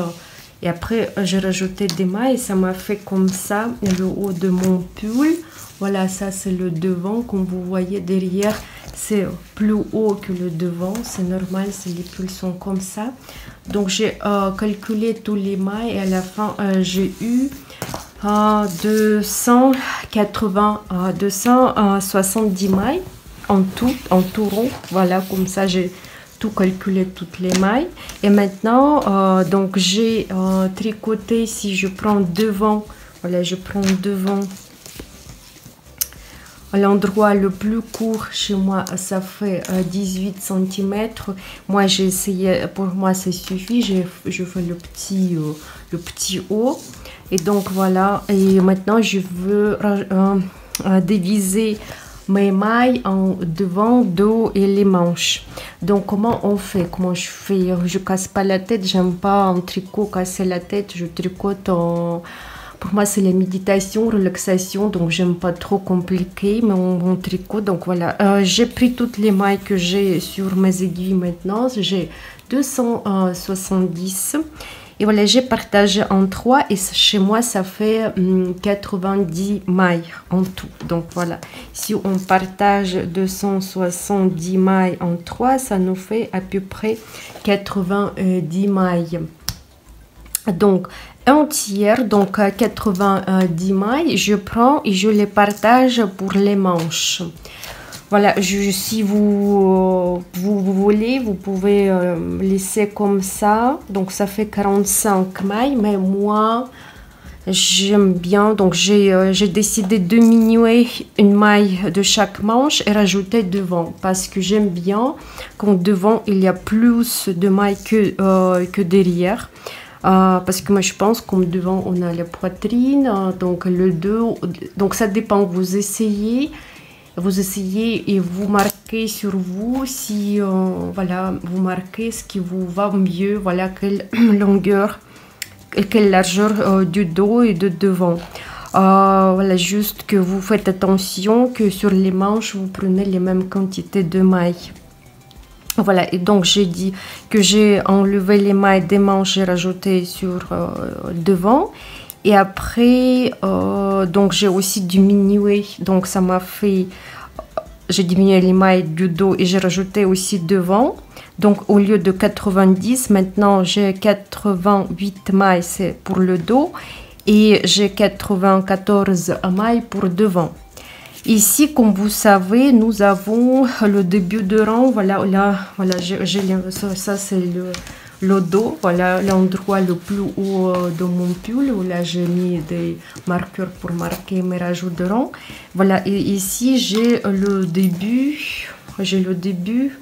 et après j'ai rajouté des mailles, et ça m'a fait comme ça le haut de mon pull. Voilà, ça c'est le devant, comme vous voyez derrière c'est plus haut que le devant, c'est normal, les pulls sont comme ça. Donc j'ai calculé tous les mailles et à la fin j'ai eu 270 mailles en tout rond. Voilà, comme ça j'ai tout calculé, toutes les mailles. Et maintenant donc j'ai tricoté, si je prends devant, voilà, je prends devant à l'endroit le plus court chez moi, ça fait 18 cm. Moi j'ai essayé, pour moi ça suffit, je fais le petit haut. Et donc voilà, et maintenant je veux diviser mes mailles en devant, dos et les manches. Donc comment on fait, comment je fais? Je casse pas la tête, j'aime pas en tricot casser la tête, je tricote en... Pour moi c'est la méditation, relaxation, donc j'aime pas trop compliqué mon tricot. Donc voilà, j'ai pris toutes les mailles que j'ai sur mes aiguilles maintenant, j'ai 270. Et voilà, j'ai partagé en 3 et chez moi ça fait 90 mailles en tout. Donc voilà, si on partage 270 mailles en 3, ça nous fait à peu près 90 mailles. Donc un tiers, donc 90 mailles, je prends et je les partage pour les manches. Voilà, si vous voulez, vous pouvez laisser comme ça. Donc ça fait 45 mailles, mais moi j'aime bien. Donc j'ai décidé de diminuer une maille de chaque manche et rajouter devant, parce que j'aime bien quand devant il y a plus de mailles que derrière. Parce que moi je pense comme devant on a la poitrine, donc le dos, donc ça dépend. Vous essayez et vous marquez sur vous si voilà, vous marquez ce qui vous va mieux, voilà, quelle longueur et quelle largeur du dos et de devant. Voilà, juste que vous faites attention que sur les manches vous prenez les mêmes quantités de mailles. Voilà, et donc j'ai dit que j'ai enlevé les mailles des manches, j'ai rajouté sur devant. Et après, donc j'ai aussi diminué, donc ça m'a fait, j'ai diminué les mailles du dos et j'ai rajouté aussi devant. Donc au lieu de 90, maintenant j'ai 88 mailles, c'est pour le dos. Et j'ai 94 mailles pour devant. Ici, comme vous savez, nous avons le début de rang. Voilà, là, voilà, ça c'est le dos. Voilà l'endroit le plus haut de mon pull. Où là, j'ai mis des marqueurs pour marquer mes rajouts de rang. Voilà, et ici, j'ai le début. J'ai le début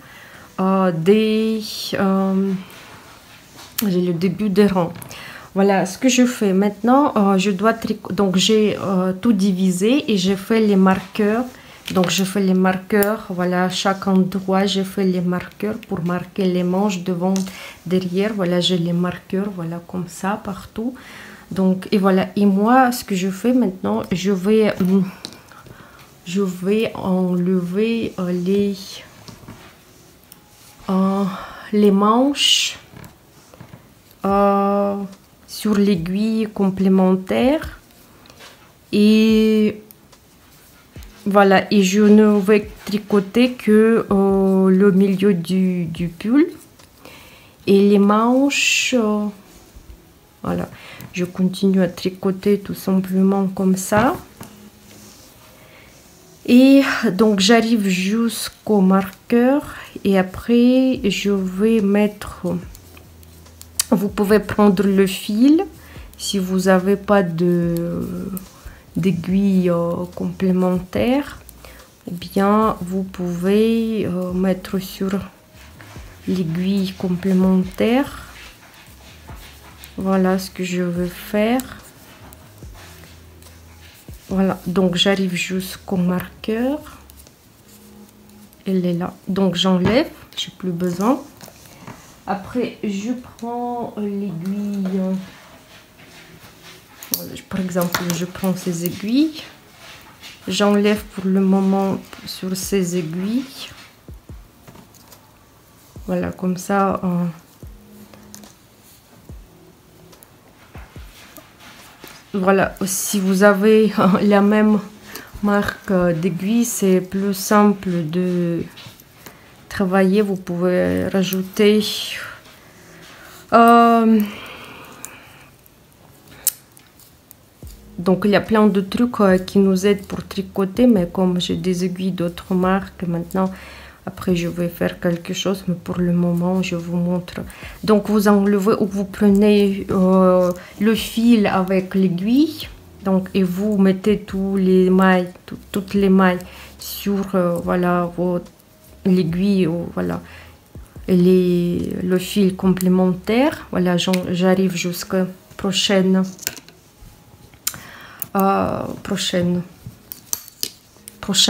j'ai le début des rangs. Voilà ce que je fais maintenant. Je dois tricoter. Donc j'ai tout divisé et j'ai fait les marqueurs. Donc je fais les marqueurs. Voilà, chaque endroit j'ai fait les marqueurs pour marquer les manches devant, derrière. Voilà, j'ai les marqueurs. Voilà, comme ça partout. Donc et voilà. Et moi, ce que je fais maintenant, je vais enlever les manches sur l'aiguille complémentaire. Et voilà, et je ne vais tricoter que le milieu du pull et les manches. Voilà, je continue à tricoter tout simplement comme ça. Et donc j'arrive jusqu'au marqueur et après je vais mettre, vous pouvez prendre le fil si vous n'avez pas d'aiguille complémentaire, ou bien vous pouvez mettre sur l'aiguille complémentaire. Voilà ce que je veux faire. Voilà, donc j'arrive jusqu'au marqueur. Elle est là. Donc j'enlève, j'ai plus besoin. Après, je prends l'aiguille. Par exemple, je prends ces aiguilles. J'enlève pour le moment sur ces aiguilles. Voilà, comme ça. Voilà, si vous avez la même marque d'aiguille, c'est plus simple de travailler. Vous pouvez rajouter donc il y a plein de trucs qui nous aident pour tricoter, mais comme j'ai des aiguilles d'autres marques maintenant, après je vais faire quelque chose, mais pour le moment je vous montre. Donc vous enlevez ou vous prenez le fil avec l'aiguille, donc et vous mettez toutes les mailles sur voilà l'aiguille, voilà, et le fil complémentaire. Voilà, j'arrive jusqu'à prochain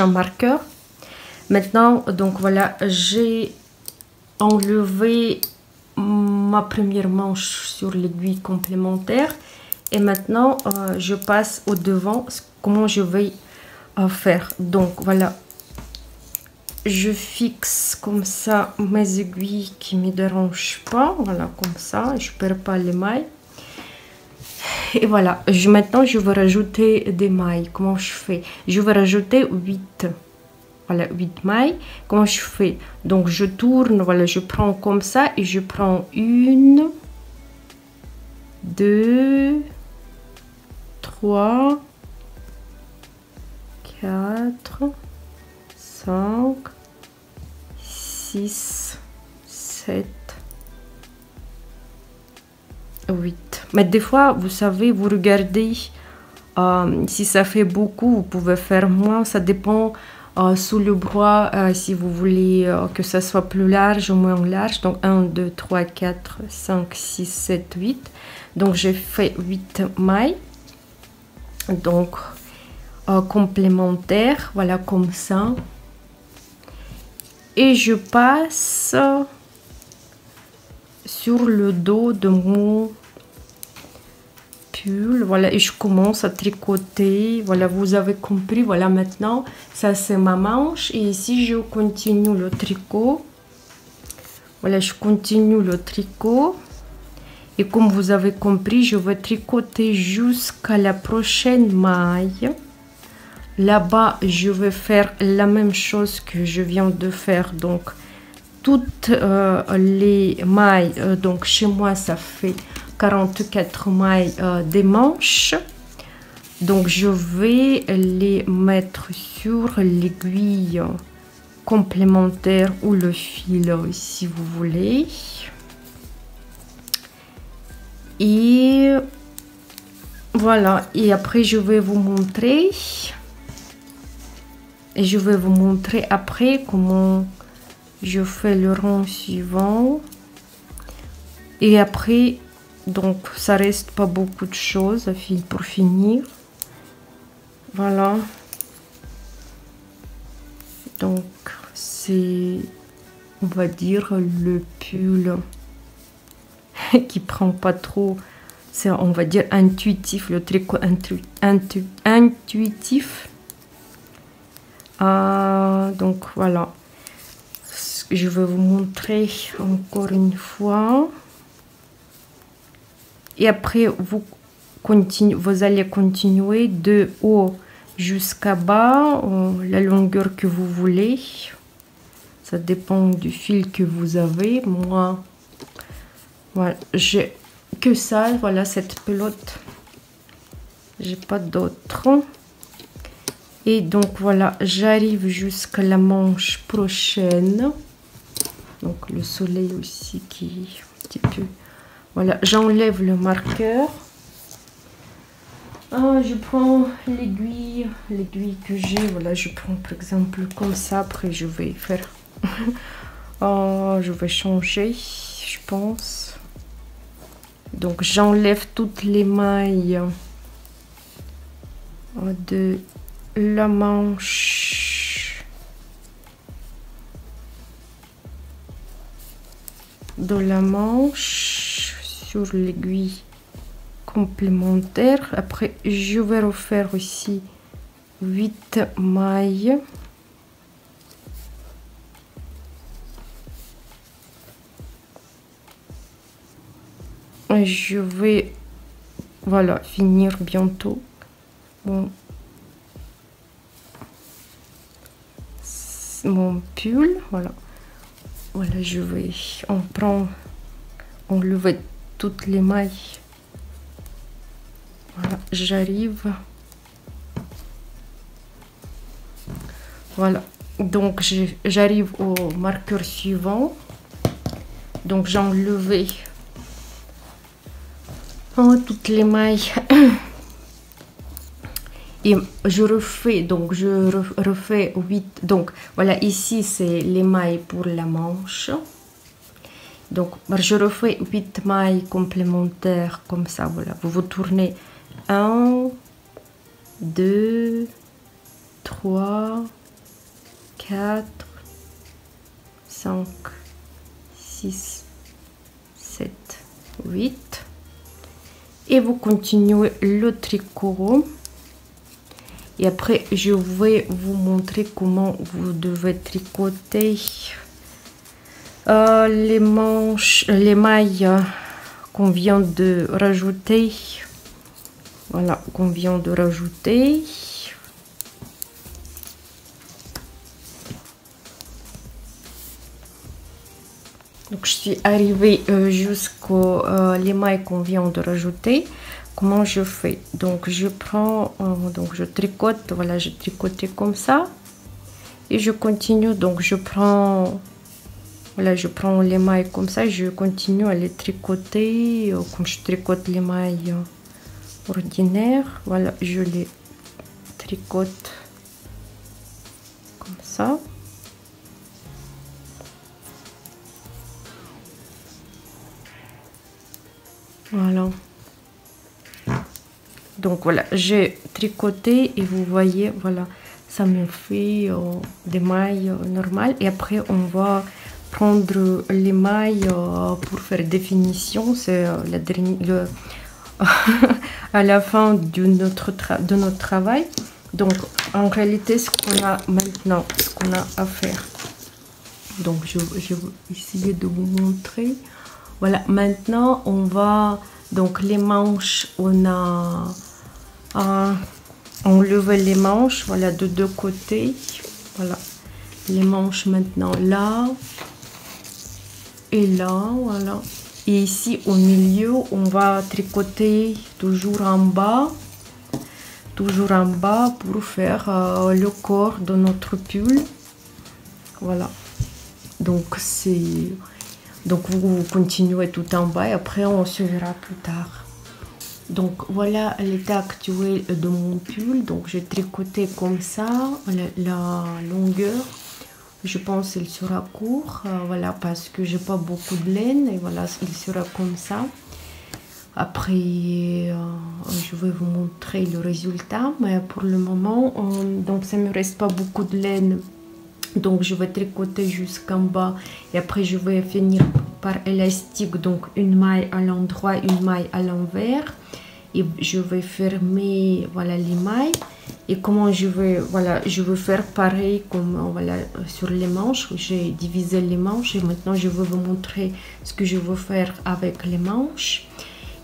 marqueur. Maintenant, donc voilà, j'ai enlevé ma première manche sur l'aiguille complémentaire et maintenant je passe au devant. Comment je vais faire? Donc voilà, je fixe comme ça mes aiguilles qui me dérangent pas. Voilà, comme ça, je perds pas les mailles. Et voilà, maintenant je vais rajouter des mailles. Comment je fais? Je vais rajouter 8. Voilà, 8 mailles. Comment je fais? Donc je tourne, voilà, je prends comme ça et je prends 1, 2, 3, 4, 5, 6, 7, 8. Mais des fois, vous savez, vous regardez si ça fait beaucoup, vous pouvez faire moins. Ça dépend sous le bras, si vous voulez que ça soit plus large ou moins large. Donc 1, 2, 3, 4, 5, 6, 7, 8. Donc j'ai fait 8 mailles. Donc complémentaires, voilà comme ça. Et je passe sur le dos de mon pull, voilà, et je commence à tricoter. Voilà, vous avez compris. Voilà, maintenant ça c'est ma manche, et ici je continue le tricot. Voilà, je continue le tricot, et comme vous avez compris, je vais tricoter jusqu'à la prochaine maille. Là-bas, je vais faire la même chose que je viens de faire. Donc toutes les mailles, donc chez moi ça fait 44 mailles des manches. Donc je vais les mettre sur l'aiguille complémentaire ou le fil si vous voulez. Et voilà, et après je vais vous montrer. Et je vais vous montrer après comment je fais le rang suivant. Et après, donc ça reste pas beaucoup de choses pour finir. Voilà. Donc c'est, on va dire, le pull qui prend pas trop. C'est, on va dire, intuitif, le tricot intuitif. Donc voilà, je vais vous montrer encore une fois, et après vous allez continuer de haut jusqu'à bas, la longueur que vous voulez. Ça dépend du fil que vous avez. Moi, voilà, j'ai que ça. Voilà, cette pelote, j'ai pas d'autre. Et donc voilà, j'arrive jusqu'à la manche prochaine. Donc le soleil aussi qui un petit peu. Voilà, j'enlève le marqueur. Je prends l'aiguille que j'ai. Voilà, je prends par exemple comme ça. Après je vais faire. Je vais changer, je pense. Donc j'enlève toutes les mailles de la manche sur l'aiguille complémentaire. Après je vais refaire aussi 8 mailles. Et je vais, voilà, finir bientôt mon pull. Voilà, je vais enlever toutes les mailles. Voilà, j'arrive. Voilà, donc j'arrive au marqueur suivant. Donc j'ai enlevé toutes les mailles. Et je refais, donc je refais 8. Donc voilà, ici c'est les mailles pour la manche. Donc je refais 8 mailles complémentaires comme ça. Voilà, vous tournez 1, 2, 3, 4, 5, 6, 7, 8. Et vous continuez le tricot. Et après, je vais vous montrer comment vous devez tricoter les mailles qu'on vient de rajouter. Voilà, qu'on vient de rajouter. Donc, je suis arrivée jusqu'aux les mailles qu'on vient de rajouter. Comment je fais? Donc je prends, donc je tricote, voilà, j'ai tricoté comme ça, et je continue. Donc je prends Voilà, je prends les mailles comme ça, je continue à les tricoter comme je tricote les mailles ordinaires. Voilà, je les tricote comme ça. Voilà. Donc voilà, j'ai tricoté et vous voyez, voilà, ça me fait des mailles normales. Et après, on va prendre les mailles pour faire définition. C'est la dernière, à la fin de notre travail. Donc, en réalité, ce qu'on a maintenant, ce qu'on a à faire. Donc, je vais essayer de vous montrer. Voilà, maintenant, on va... Donc, les manches, on a... enlevé les manches, voilà, de deux côtés. Voilà, les manches maintenant là. Et là, voilà. Et ici, au milieu, on va tricoter toujours en bas. Toujours en bas pour faire le corps de notre pull. Voilà. Donc, c'est... Donc, vous continuez tout en bas et après, on se verra plus tard. Donc, voilà l'état actuel de mon pull. Donc, j'ai tricoté comme ça la longueur. Je pense qu'il sera court. Voilà, parce que j'ai pas beaucoup de laine. Et voilà, il sera comme ça. Après, je vais vous montrer le résultat. Mais pour le moment, donc ça me reste pas beaucoup de laine. Donc, je vais tricoter jusqu'en bas. Et après, je vais finir par élastique. Donc, une maille à l'endroit, une maille à l'envers. Et je vais fermer, voilà, les mailles. Et comment je vais, voilà, je vais faire pareil comme, voilà, sur les manches. J'ai divisé les manches. Et maintenant, je vais vous montrer ce que je veux faire avec les manches.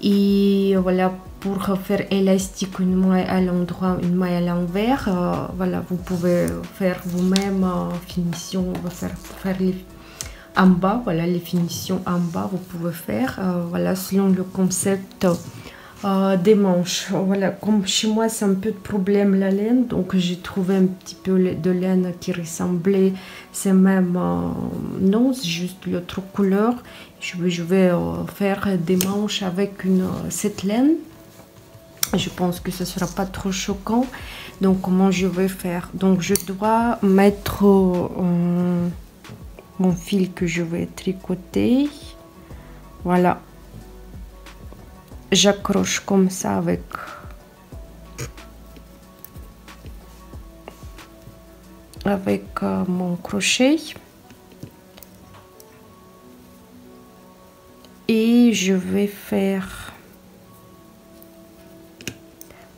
Et voilà, pour faire élastique, une maille à l'endroit, une maille à l'envers, voilà, vous pouvez faire vous-même finition, on va faire les, en bas, voilà, les finitions en bas, vous pouvez faire, voilà, selon le concept des manches. Voilà, comme chez moi, c'est un peu de problème la laine, donc j'ai trouvé un petit peu de laine qui ressemblait, c'est même, non, c'est juste l'autre couleur. Je vais faire des manches avec cette laine. Je pense que ce ne sera pas trop choquant. Donc, comment je vais faire? Donc, je dois mettre mon fil que je vais tricoter. Voilà. J'accroche comme ça avec mon crochet. Et je vais faire...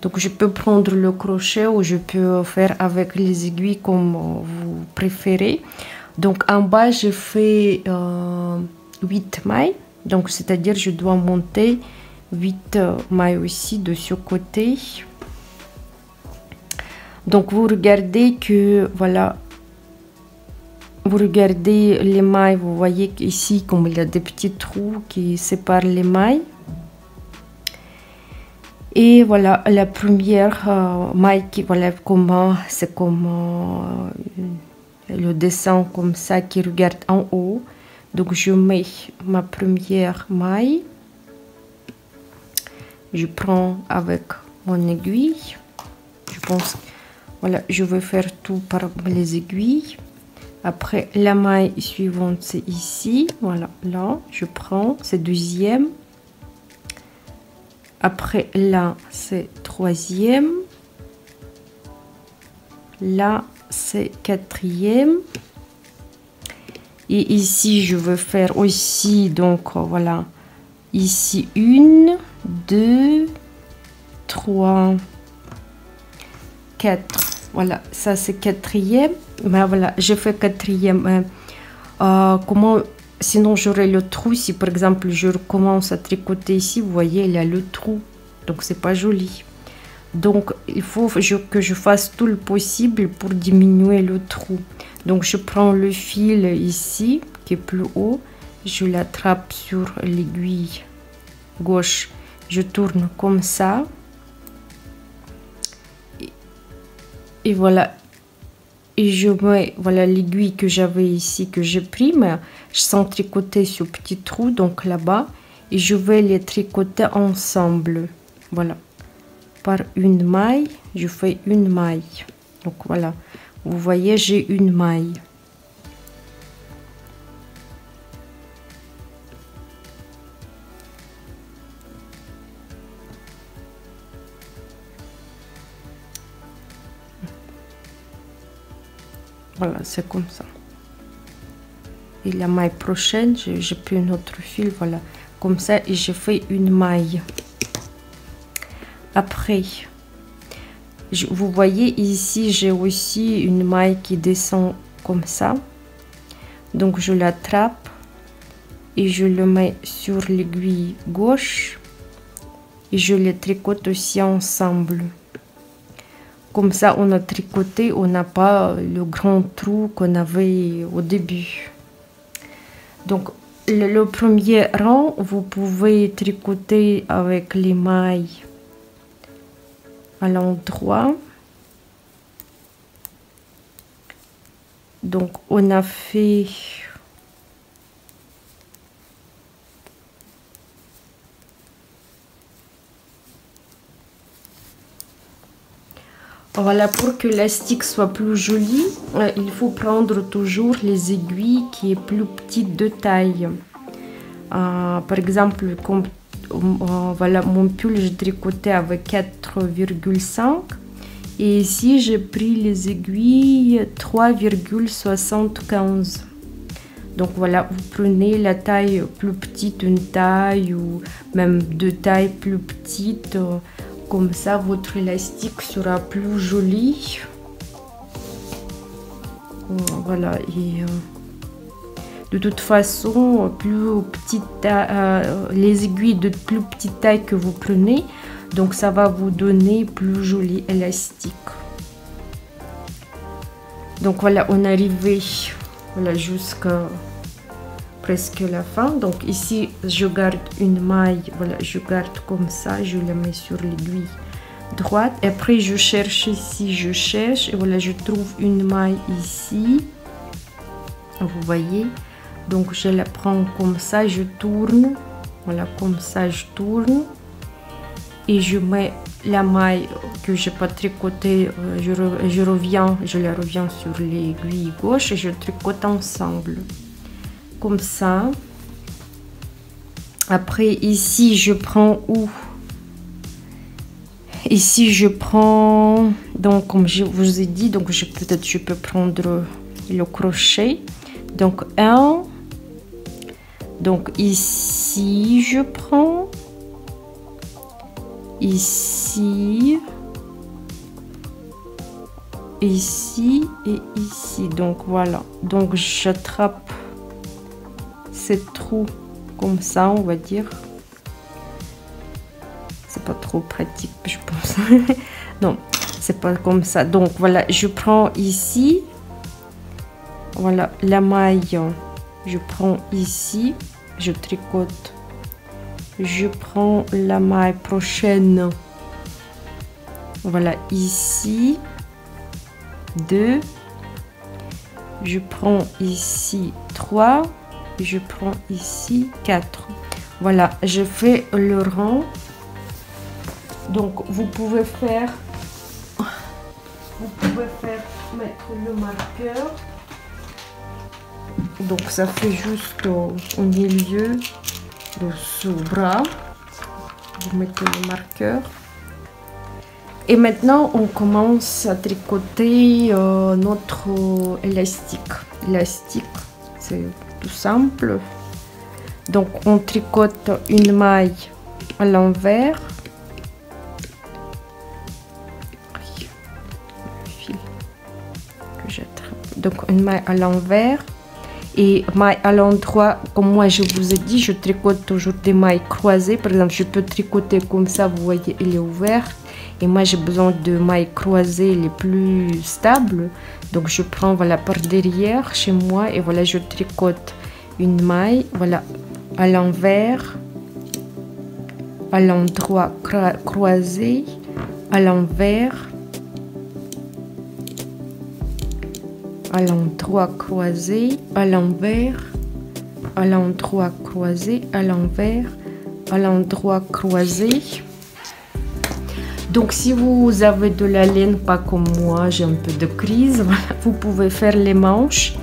Donc, je peux prendre le crochet ou je peux faire avec les aiguilles comme vous préférez. Donc, en bas, je fais 8 mailles. Donc, c'est-à-dire, je dois monter 8 mailles aussi de ce côté. Donc, vous regardez que, voilà, vous regardez les mailles, vous voyez ici comme il y a des petits trous qui séparent les mailles. Et voilà la première maille qui, voilà comment c'est comme le dessin comme ça qui regarde en haut. Donc je mets ma première maille, je prends avec mon aiguille, je pense, voilà, je vais faire tout par les aiguilles. Après la maille suivante c'est ici, voilà, là je prends, c'est deuxième. Après là c'est troisième, là c'est quatrième. Et ici je veux faire aussi, donc voilà, ici 1, 2, 3, 4. Voilà, ça c'est quatrième. Ben voilà, je fais quatrième. Comment, sinon j'aurai le trou. Si par exemple je recommence à tricoter ici, vous voyez, il y a le trou. Donc c'est pas joli. Donc il faut que je fasse tout le possible pour diminuer le trou. Donc je prends le fil ici, qui est plus haut. Je l'attrape sur l'aiguille gauche. Je tourne comme ça. Et voilà. et je mets, voilà, l'aiguille que j'avais ici, que j'ai pris, mais sans tricoter ce petit trou, donc là-bas, et je vais les tricoter ensemble, voilà, par une maille. Je fais une maille, donc voilà, vous voyez, j'ai une maille. Voilà, c'est comme ça. Et la maille prochaine, j'ai pris un autre fil, voilà, comme ça, et j'ai fait une maille. Après, vous voyez ici, j'ai aussi une maille qui descend comme ça. Donc je l'attrape et je le mets sur l'aiguille gauche et je les tricote aussi ensemble. Comme ça, on a tricoté, on n'a pas le grand trou qu'on avait au début. Donc, le premier rang, vous pouvez tricoter avec les mailles à l'endroit. Donc, on a fait... Voilà, pour que l'élastique soit plus joli, il faut prendre toujours les aiguilles qui est plus petite de taille. Par exemple, comme voilà, mon pull, j'ai tricoté avec 4,5 et ici j'ai pris les aiguilles 3,75. Donc voilà, vous prenez la taille plus petite, une taille ou même deux tailles plus petites. Comme ça, votre élastique sera plus joli. Voilà, et de toute façon, plus petite, les aiguilles de plus petite taille que vous prenez, donc ça va vous donner plus joli élastique. Donc voilà, on est arrivé, voilà, jusqu'à presque la fin. Donc ici je garde une maille, voilà, je garde comme ça, je la mets sur l'aiguille droite et après je cherche ici, je cherche et voilà, je trouve une maille ici, vous voyez. Donc je la prends comme ça, je tourne, voilà, comme ça je tourne et je mets la maille que j'ai pas tricoté, je la reviens sur l'aiguille gauche et je tricote ensemble comme ça. Après ici je prends où ici je prends, donc comme je vous ai dit, donc peut-être je peux prendre le crochet, donc un, donc ici je prends, ici, ici et ici, donc voilà, donc j'attrape ces trous comme ça, on va dire. C'est pas trop pratique, je pense. Non, c'est pas comme ça. Donc voilà, je prends ici, voilà la maille, je prends ici, je tricote, je prends la maille prochaine, voilà ici, 2, je prends ici 3, je prends ici 4. Voilà, je fais le rang. Donc vous pouvez mettre le marqueur. Donc ça fait juste au milieu de ce bras. Vous mettez le marqueur. Et maintenant on commence à tricoter notre élastique. L'élastique, c'est tout simple. Donc on tricote une maille à l'envers. Donc une maille à l'envers et maille à l'endroit. Comme moi je vous ai dit, je tricote toujours des mailles croisées. Par exemple, je peux tricoter comme ça, vous voyez, elle est ouverte et moi j'ai besoin de mailles croisées les plus stables. Donc je prends, voilà, par derrière chez moi et voilà, je tricote une maille, voilà, à l'envers, à l'endroit croisé, à l'envers, à l'endroit croisé, à l'envers, à l'endroit croisé, à l'envers, à l'endroit croisé. Donc si vous avez de la laine, pas comme moi, j'ai un peu de crise, voilà, vous pouvez faire les manches.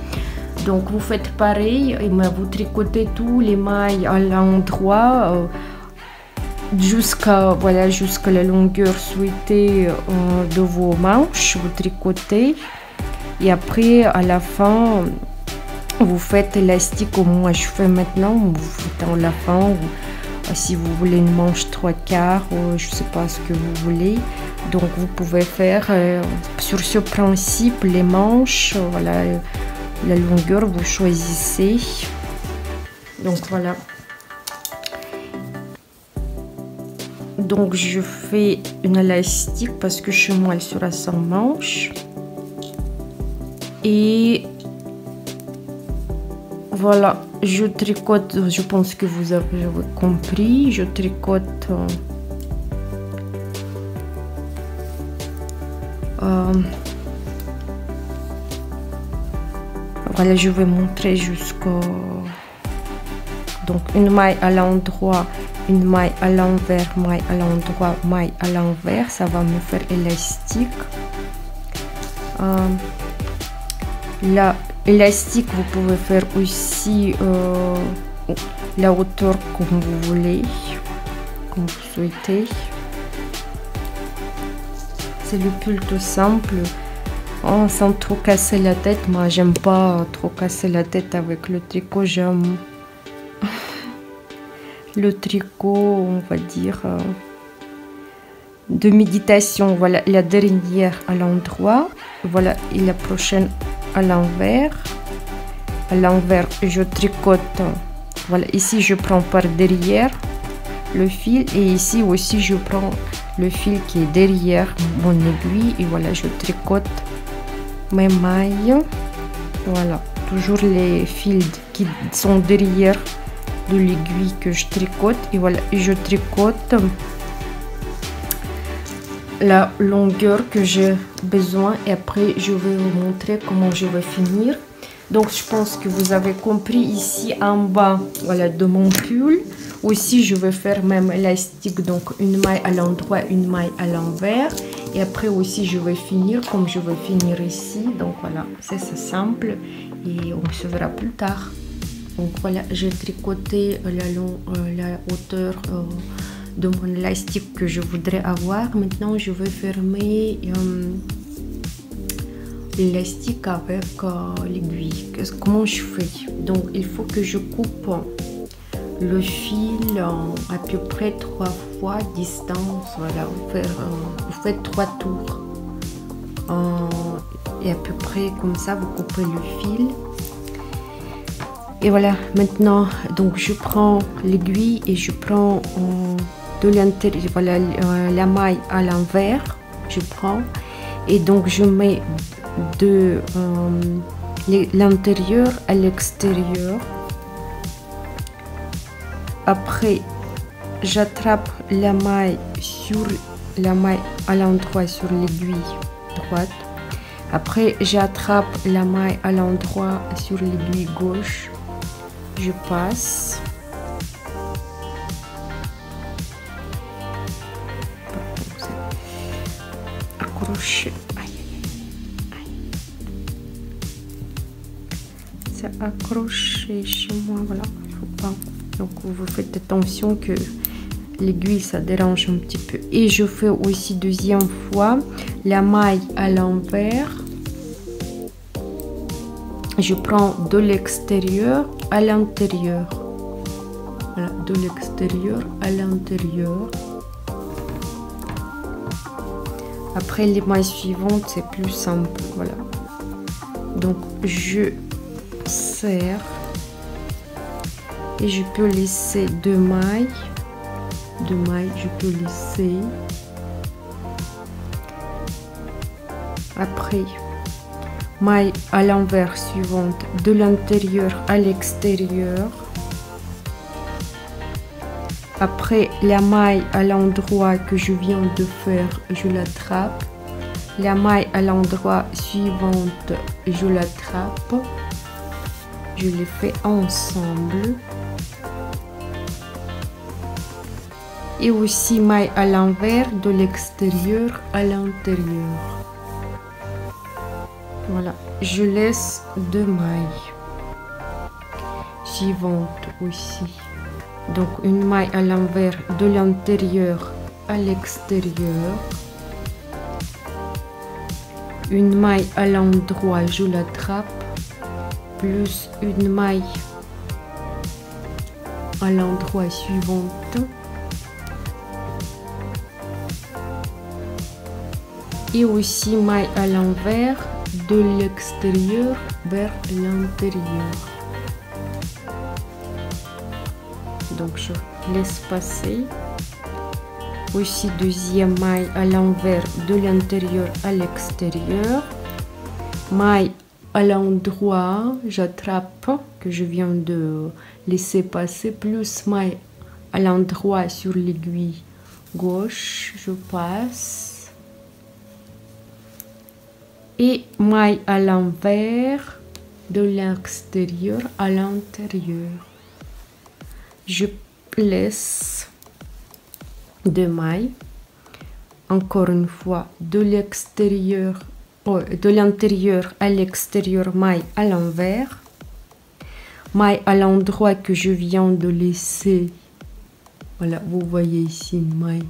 Donc vous faites pareil, et vous tricotez tous les mailles à l'endroit jusqu'à voilà, jusqu'à la longueur souhaitée de vos manches. Vous tricotez et après à la fin vous faites élastique comme moi je fais maintenant. Vous faites à la fin, ou si vous voulez une manche 3/4, ou je sais pas ce que vous voulez. Donc vous pouvez faire sur ce principe les manches, voilà, la longueur vous choisissez. Donc voilà. Donc je fais une élastique parce que chez moi elle sera sans manche. Et voilà, je tricote, je pense que vous avez compris, je tricote voilà, je vais montrer jusqu'au, donc une maille à l'endroit, une maille à l'envers, maille à l'endroit, maille à l'envers, ça va me faire élastique. Là, élastique, vous pouvez faire aussi la hauteur comme vous voulez, comme vous souhaitez. C'est le plus tout simple, sans trop casser la tête. Moi, j'aime pas trop casser la tête avec le tricot. J'aime le tricot, on va dire, de méditation. Voilà, la dernière à l'endroit, voilà, et la prochaine à l'envers. À l'envers, je tricote. Voilà, ici je prends par derrière le fil, et ici aussi je prends le fil qui est derrière mon aiguille, et voilà, je tricote mes mailles. Voilà, toujours les fils qui sont derrière de l'aiguille que je tricote, et voilà, et je tricote la longueur que j'ai besoin, et après je vais vous montrer comment je vais finir. Donc je pense que vous avez compris. Ici en bas, voilà, de mon pull aussi je vais faire même élastique, donc une maille à l'endroit, une maille à l'envers, et après aussi je vais finir comme je vais finir ici. Donc voilà, c'est simple, et on se verra plus tard. Donc voilà, j'ai tricoté la hauteur de mon élastique que je voudrais avoir. Maintenant je vais fermer l'élastique avec l'aiguille. Comment je fais? Donc il faut que je coupe le fil à peu près 3 fois distance. Voilà, vous faites 3 tours et à peu près comme ça vous coupez le fil. Et voilà, maintenant donc je prends l'aiguille et je prends de l'intérieur, voilà, la maille à l'envers, je prends, et donc je mets de l'intérieur à l'extérieur. Après j'attrape la maille sur la maille à l'endroit sur l'aiguille droite. Après j'attrape la maille à l'endroit sur l'aiguille gauche. Je passe. Accroché. C'est accroché chez moi, voilà. Faut pas. Donc vous faites attention que l'aiguille ça dérange un petit peu. Et je fais aussi deuxième fois la maille à l'envers. Je prends de l'extérieur à l'intérieur. Voilà, de l'extérieur à l'intérieur. Après les mailles suivantes c'est plus simple, voilà. Donc je serre et je peux laisser deux mailles, je peux laisser. Après maille à l'envers suivante, de l'intérieur à l'extérieur. Après la maille à l'endroit que je viens de faire, je l'attrape, la maille à l'endroit suivante, je l'attrape, je les fais ensemble. Et aussi maille à l'envers de l'extérieur à l'intérieur. Voilà, je laisse 2 mailles suivantes aussi. Donc une maille à l'envers de l'intérieur à l'extérieur, une maille à l'endroit, je l'attrape, plus une maille à l'endroit suivante. Et aussi maille à l'envers de l'extérieur vers l'intérieur. Donc je laisse passer. Aussi deuxième maille à l'envers de l'intérieur à l'extérieur. Maille à l'endroit, j'attrape que je viens de laisser passer, plus maille à l'endroit sur l'aiguille gauche, je passe. Et maille à l'envers de l'extérieur à l'intérieur. Je laisse 2 mailles, encore une fois de l'extérieur, de l'intérieur à l'extérieur, maille à l'envers, maille à l'endroit que je viens de laisser. Voilà, vous voyez ici une maille.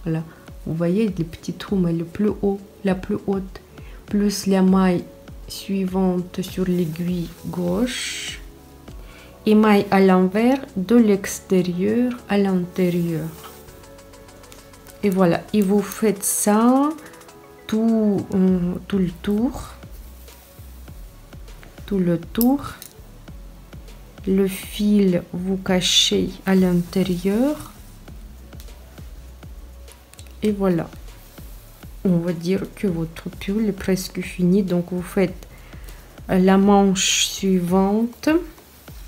Voilà, vous voyez les petits trous, mais le plus haut, la plus haute, plus la maille suivante sur l'aiguille gauche et maille à l'envers de l'extérieur à l'intérieur. Et voilà, et vous faites ça tout le tour, le fil vous cachez à l'intérieur et voilà. On va dire que votre pull est presque fini. Donc vous faites la manche suivante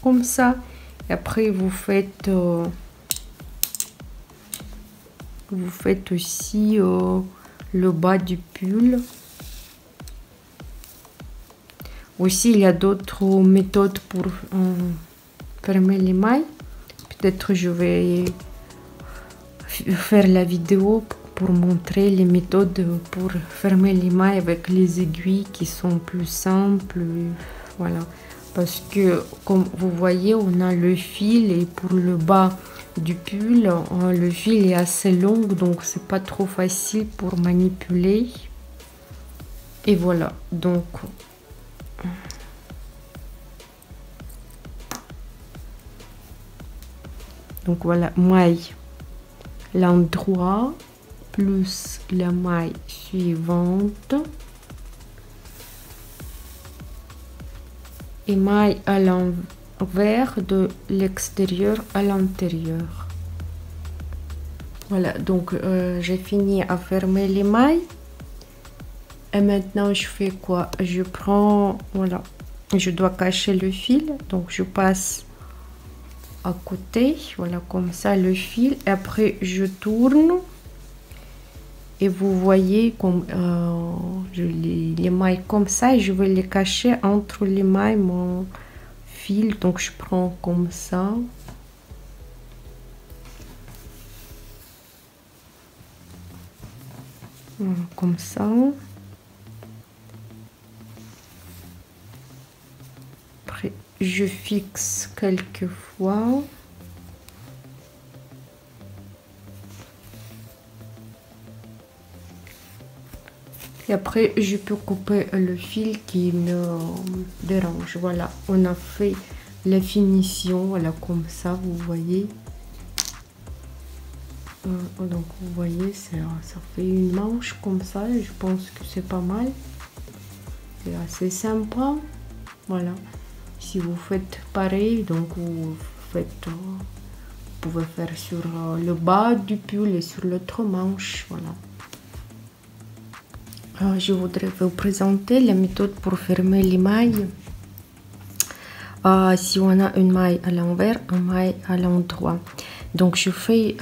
comme ça. Et après vous faites aussi le bas du pull. Aussi il y a d'autres méthodes pour fermer les mailles. Peut-être je vais faire la vidéo pour montrer les méthodes pour fermer les mailles avec les aiguilles qui sont plus simples. Voilà, parce que comme vous voyez, on a le fil et pour le bas du pull, le fil est assez long, donc c'est pas trop facile pour manipuler. Et voilà, donc voilà, maille l'endroit plus la maille suivante et maille à l'envers de l'extérieur à l'intérieur. Voilà, donc j'ai fini à fermer les mailles et maintenant je fais quoi? Je prends, voilà, je dois cacher le fil, donc je passe à côté, voilà, comme ça le fil, et après je tourne. Et vous voyez comme les mailles comme ça, et je vais les cacher entre les mailles mon fil. Donc je prends comme ça. Comme ça. Après, je fixe quelques fois. Et après, je peux couper le fil qui me dérange. Voilà, on a fait la finition. Voilà, comme ça, vous voyez. Donc, vous voyez, ça fait une manche comme ça. Et je pense que c'est pas mal. C'est assez sympa. Voilà. Si vous faites pareil, donc vous faites... vous pouvez faire sur le bas du pull et sur l'autre manche. Voilà. Je voudrais vous présenter la méthode pour fermer les mailles. Si on a une maille à l'envers, une maille à l'endroit. Donc je fais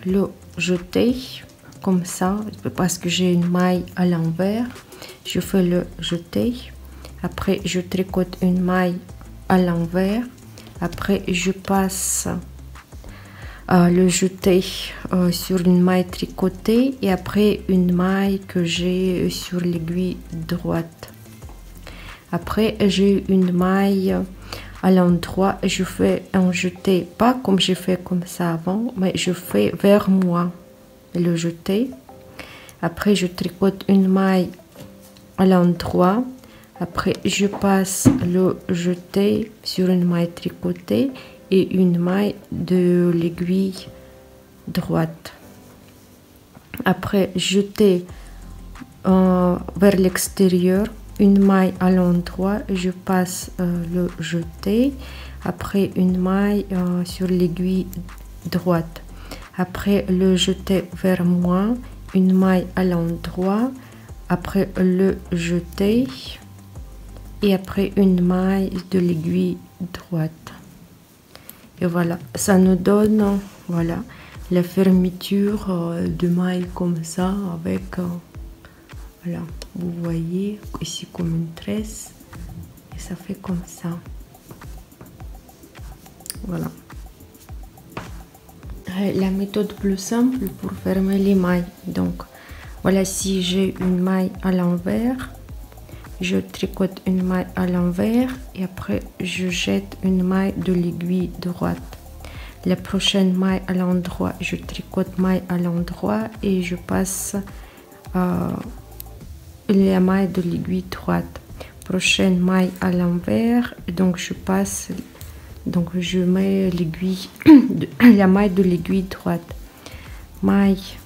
le jeté comme ça parce que j'ai une maille à l'envers. Je fais le jeté. Après, je tricote une maille à l'envers. Après, je passe le jeté sur une maille tricotée et après une maille que j'ai sur l'aiguille droite. Après, j'ai une maille à l'endroit, je fais un jeté, pas comme j'ai fait comme ça avant, mais je fais vers moi le jeté. Après, je tricote une maille à l'endroit. Après, je passe le jeté sur une maille tricotée et une maille de l'aiguille droite. Après, jeter vers l'extérieur, une maille à l'endroit, je passe le jeté. Après, une maille sur l'aiguille droite. Après, le jeté vers moi, une maille à l'endroit. Après, le jeté. Et après, une maille de l'aiguille droite. Et voilà, ça nous donne voilà la fermeture de maille comme ça avec voilà, vous voyez ici comme une tresse et ça fait comme ça. Voilà. La méthode plus simple pour fermer les mailles. Donc voilà, si j'ai une maille à l'envers, je tricote une maille à l'envers et après je jette une maille de l'aiguille droite. La prochaine maille à l'endroit, je tricote maille à l'endroit et je passe la maille de l'aiguille droite. Prochaine maille à l'envers, donc je passe, donc je mets l'aiguille la maille de l'aiguille droite. Maille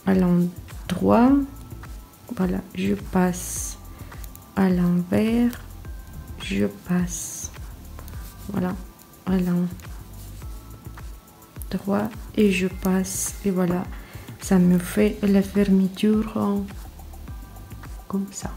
à l'endroit, voilà, je passe à l'envers, je passe voilà à l'endroit et je passe et voilà, ça me fait la fermeture comme ça.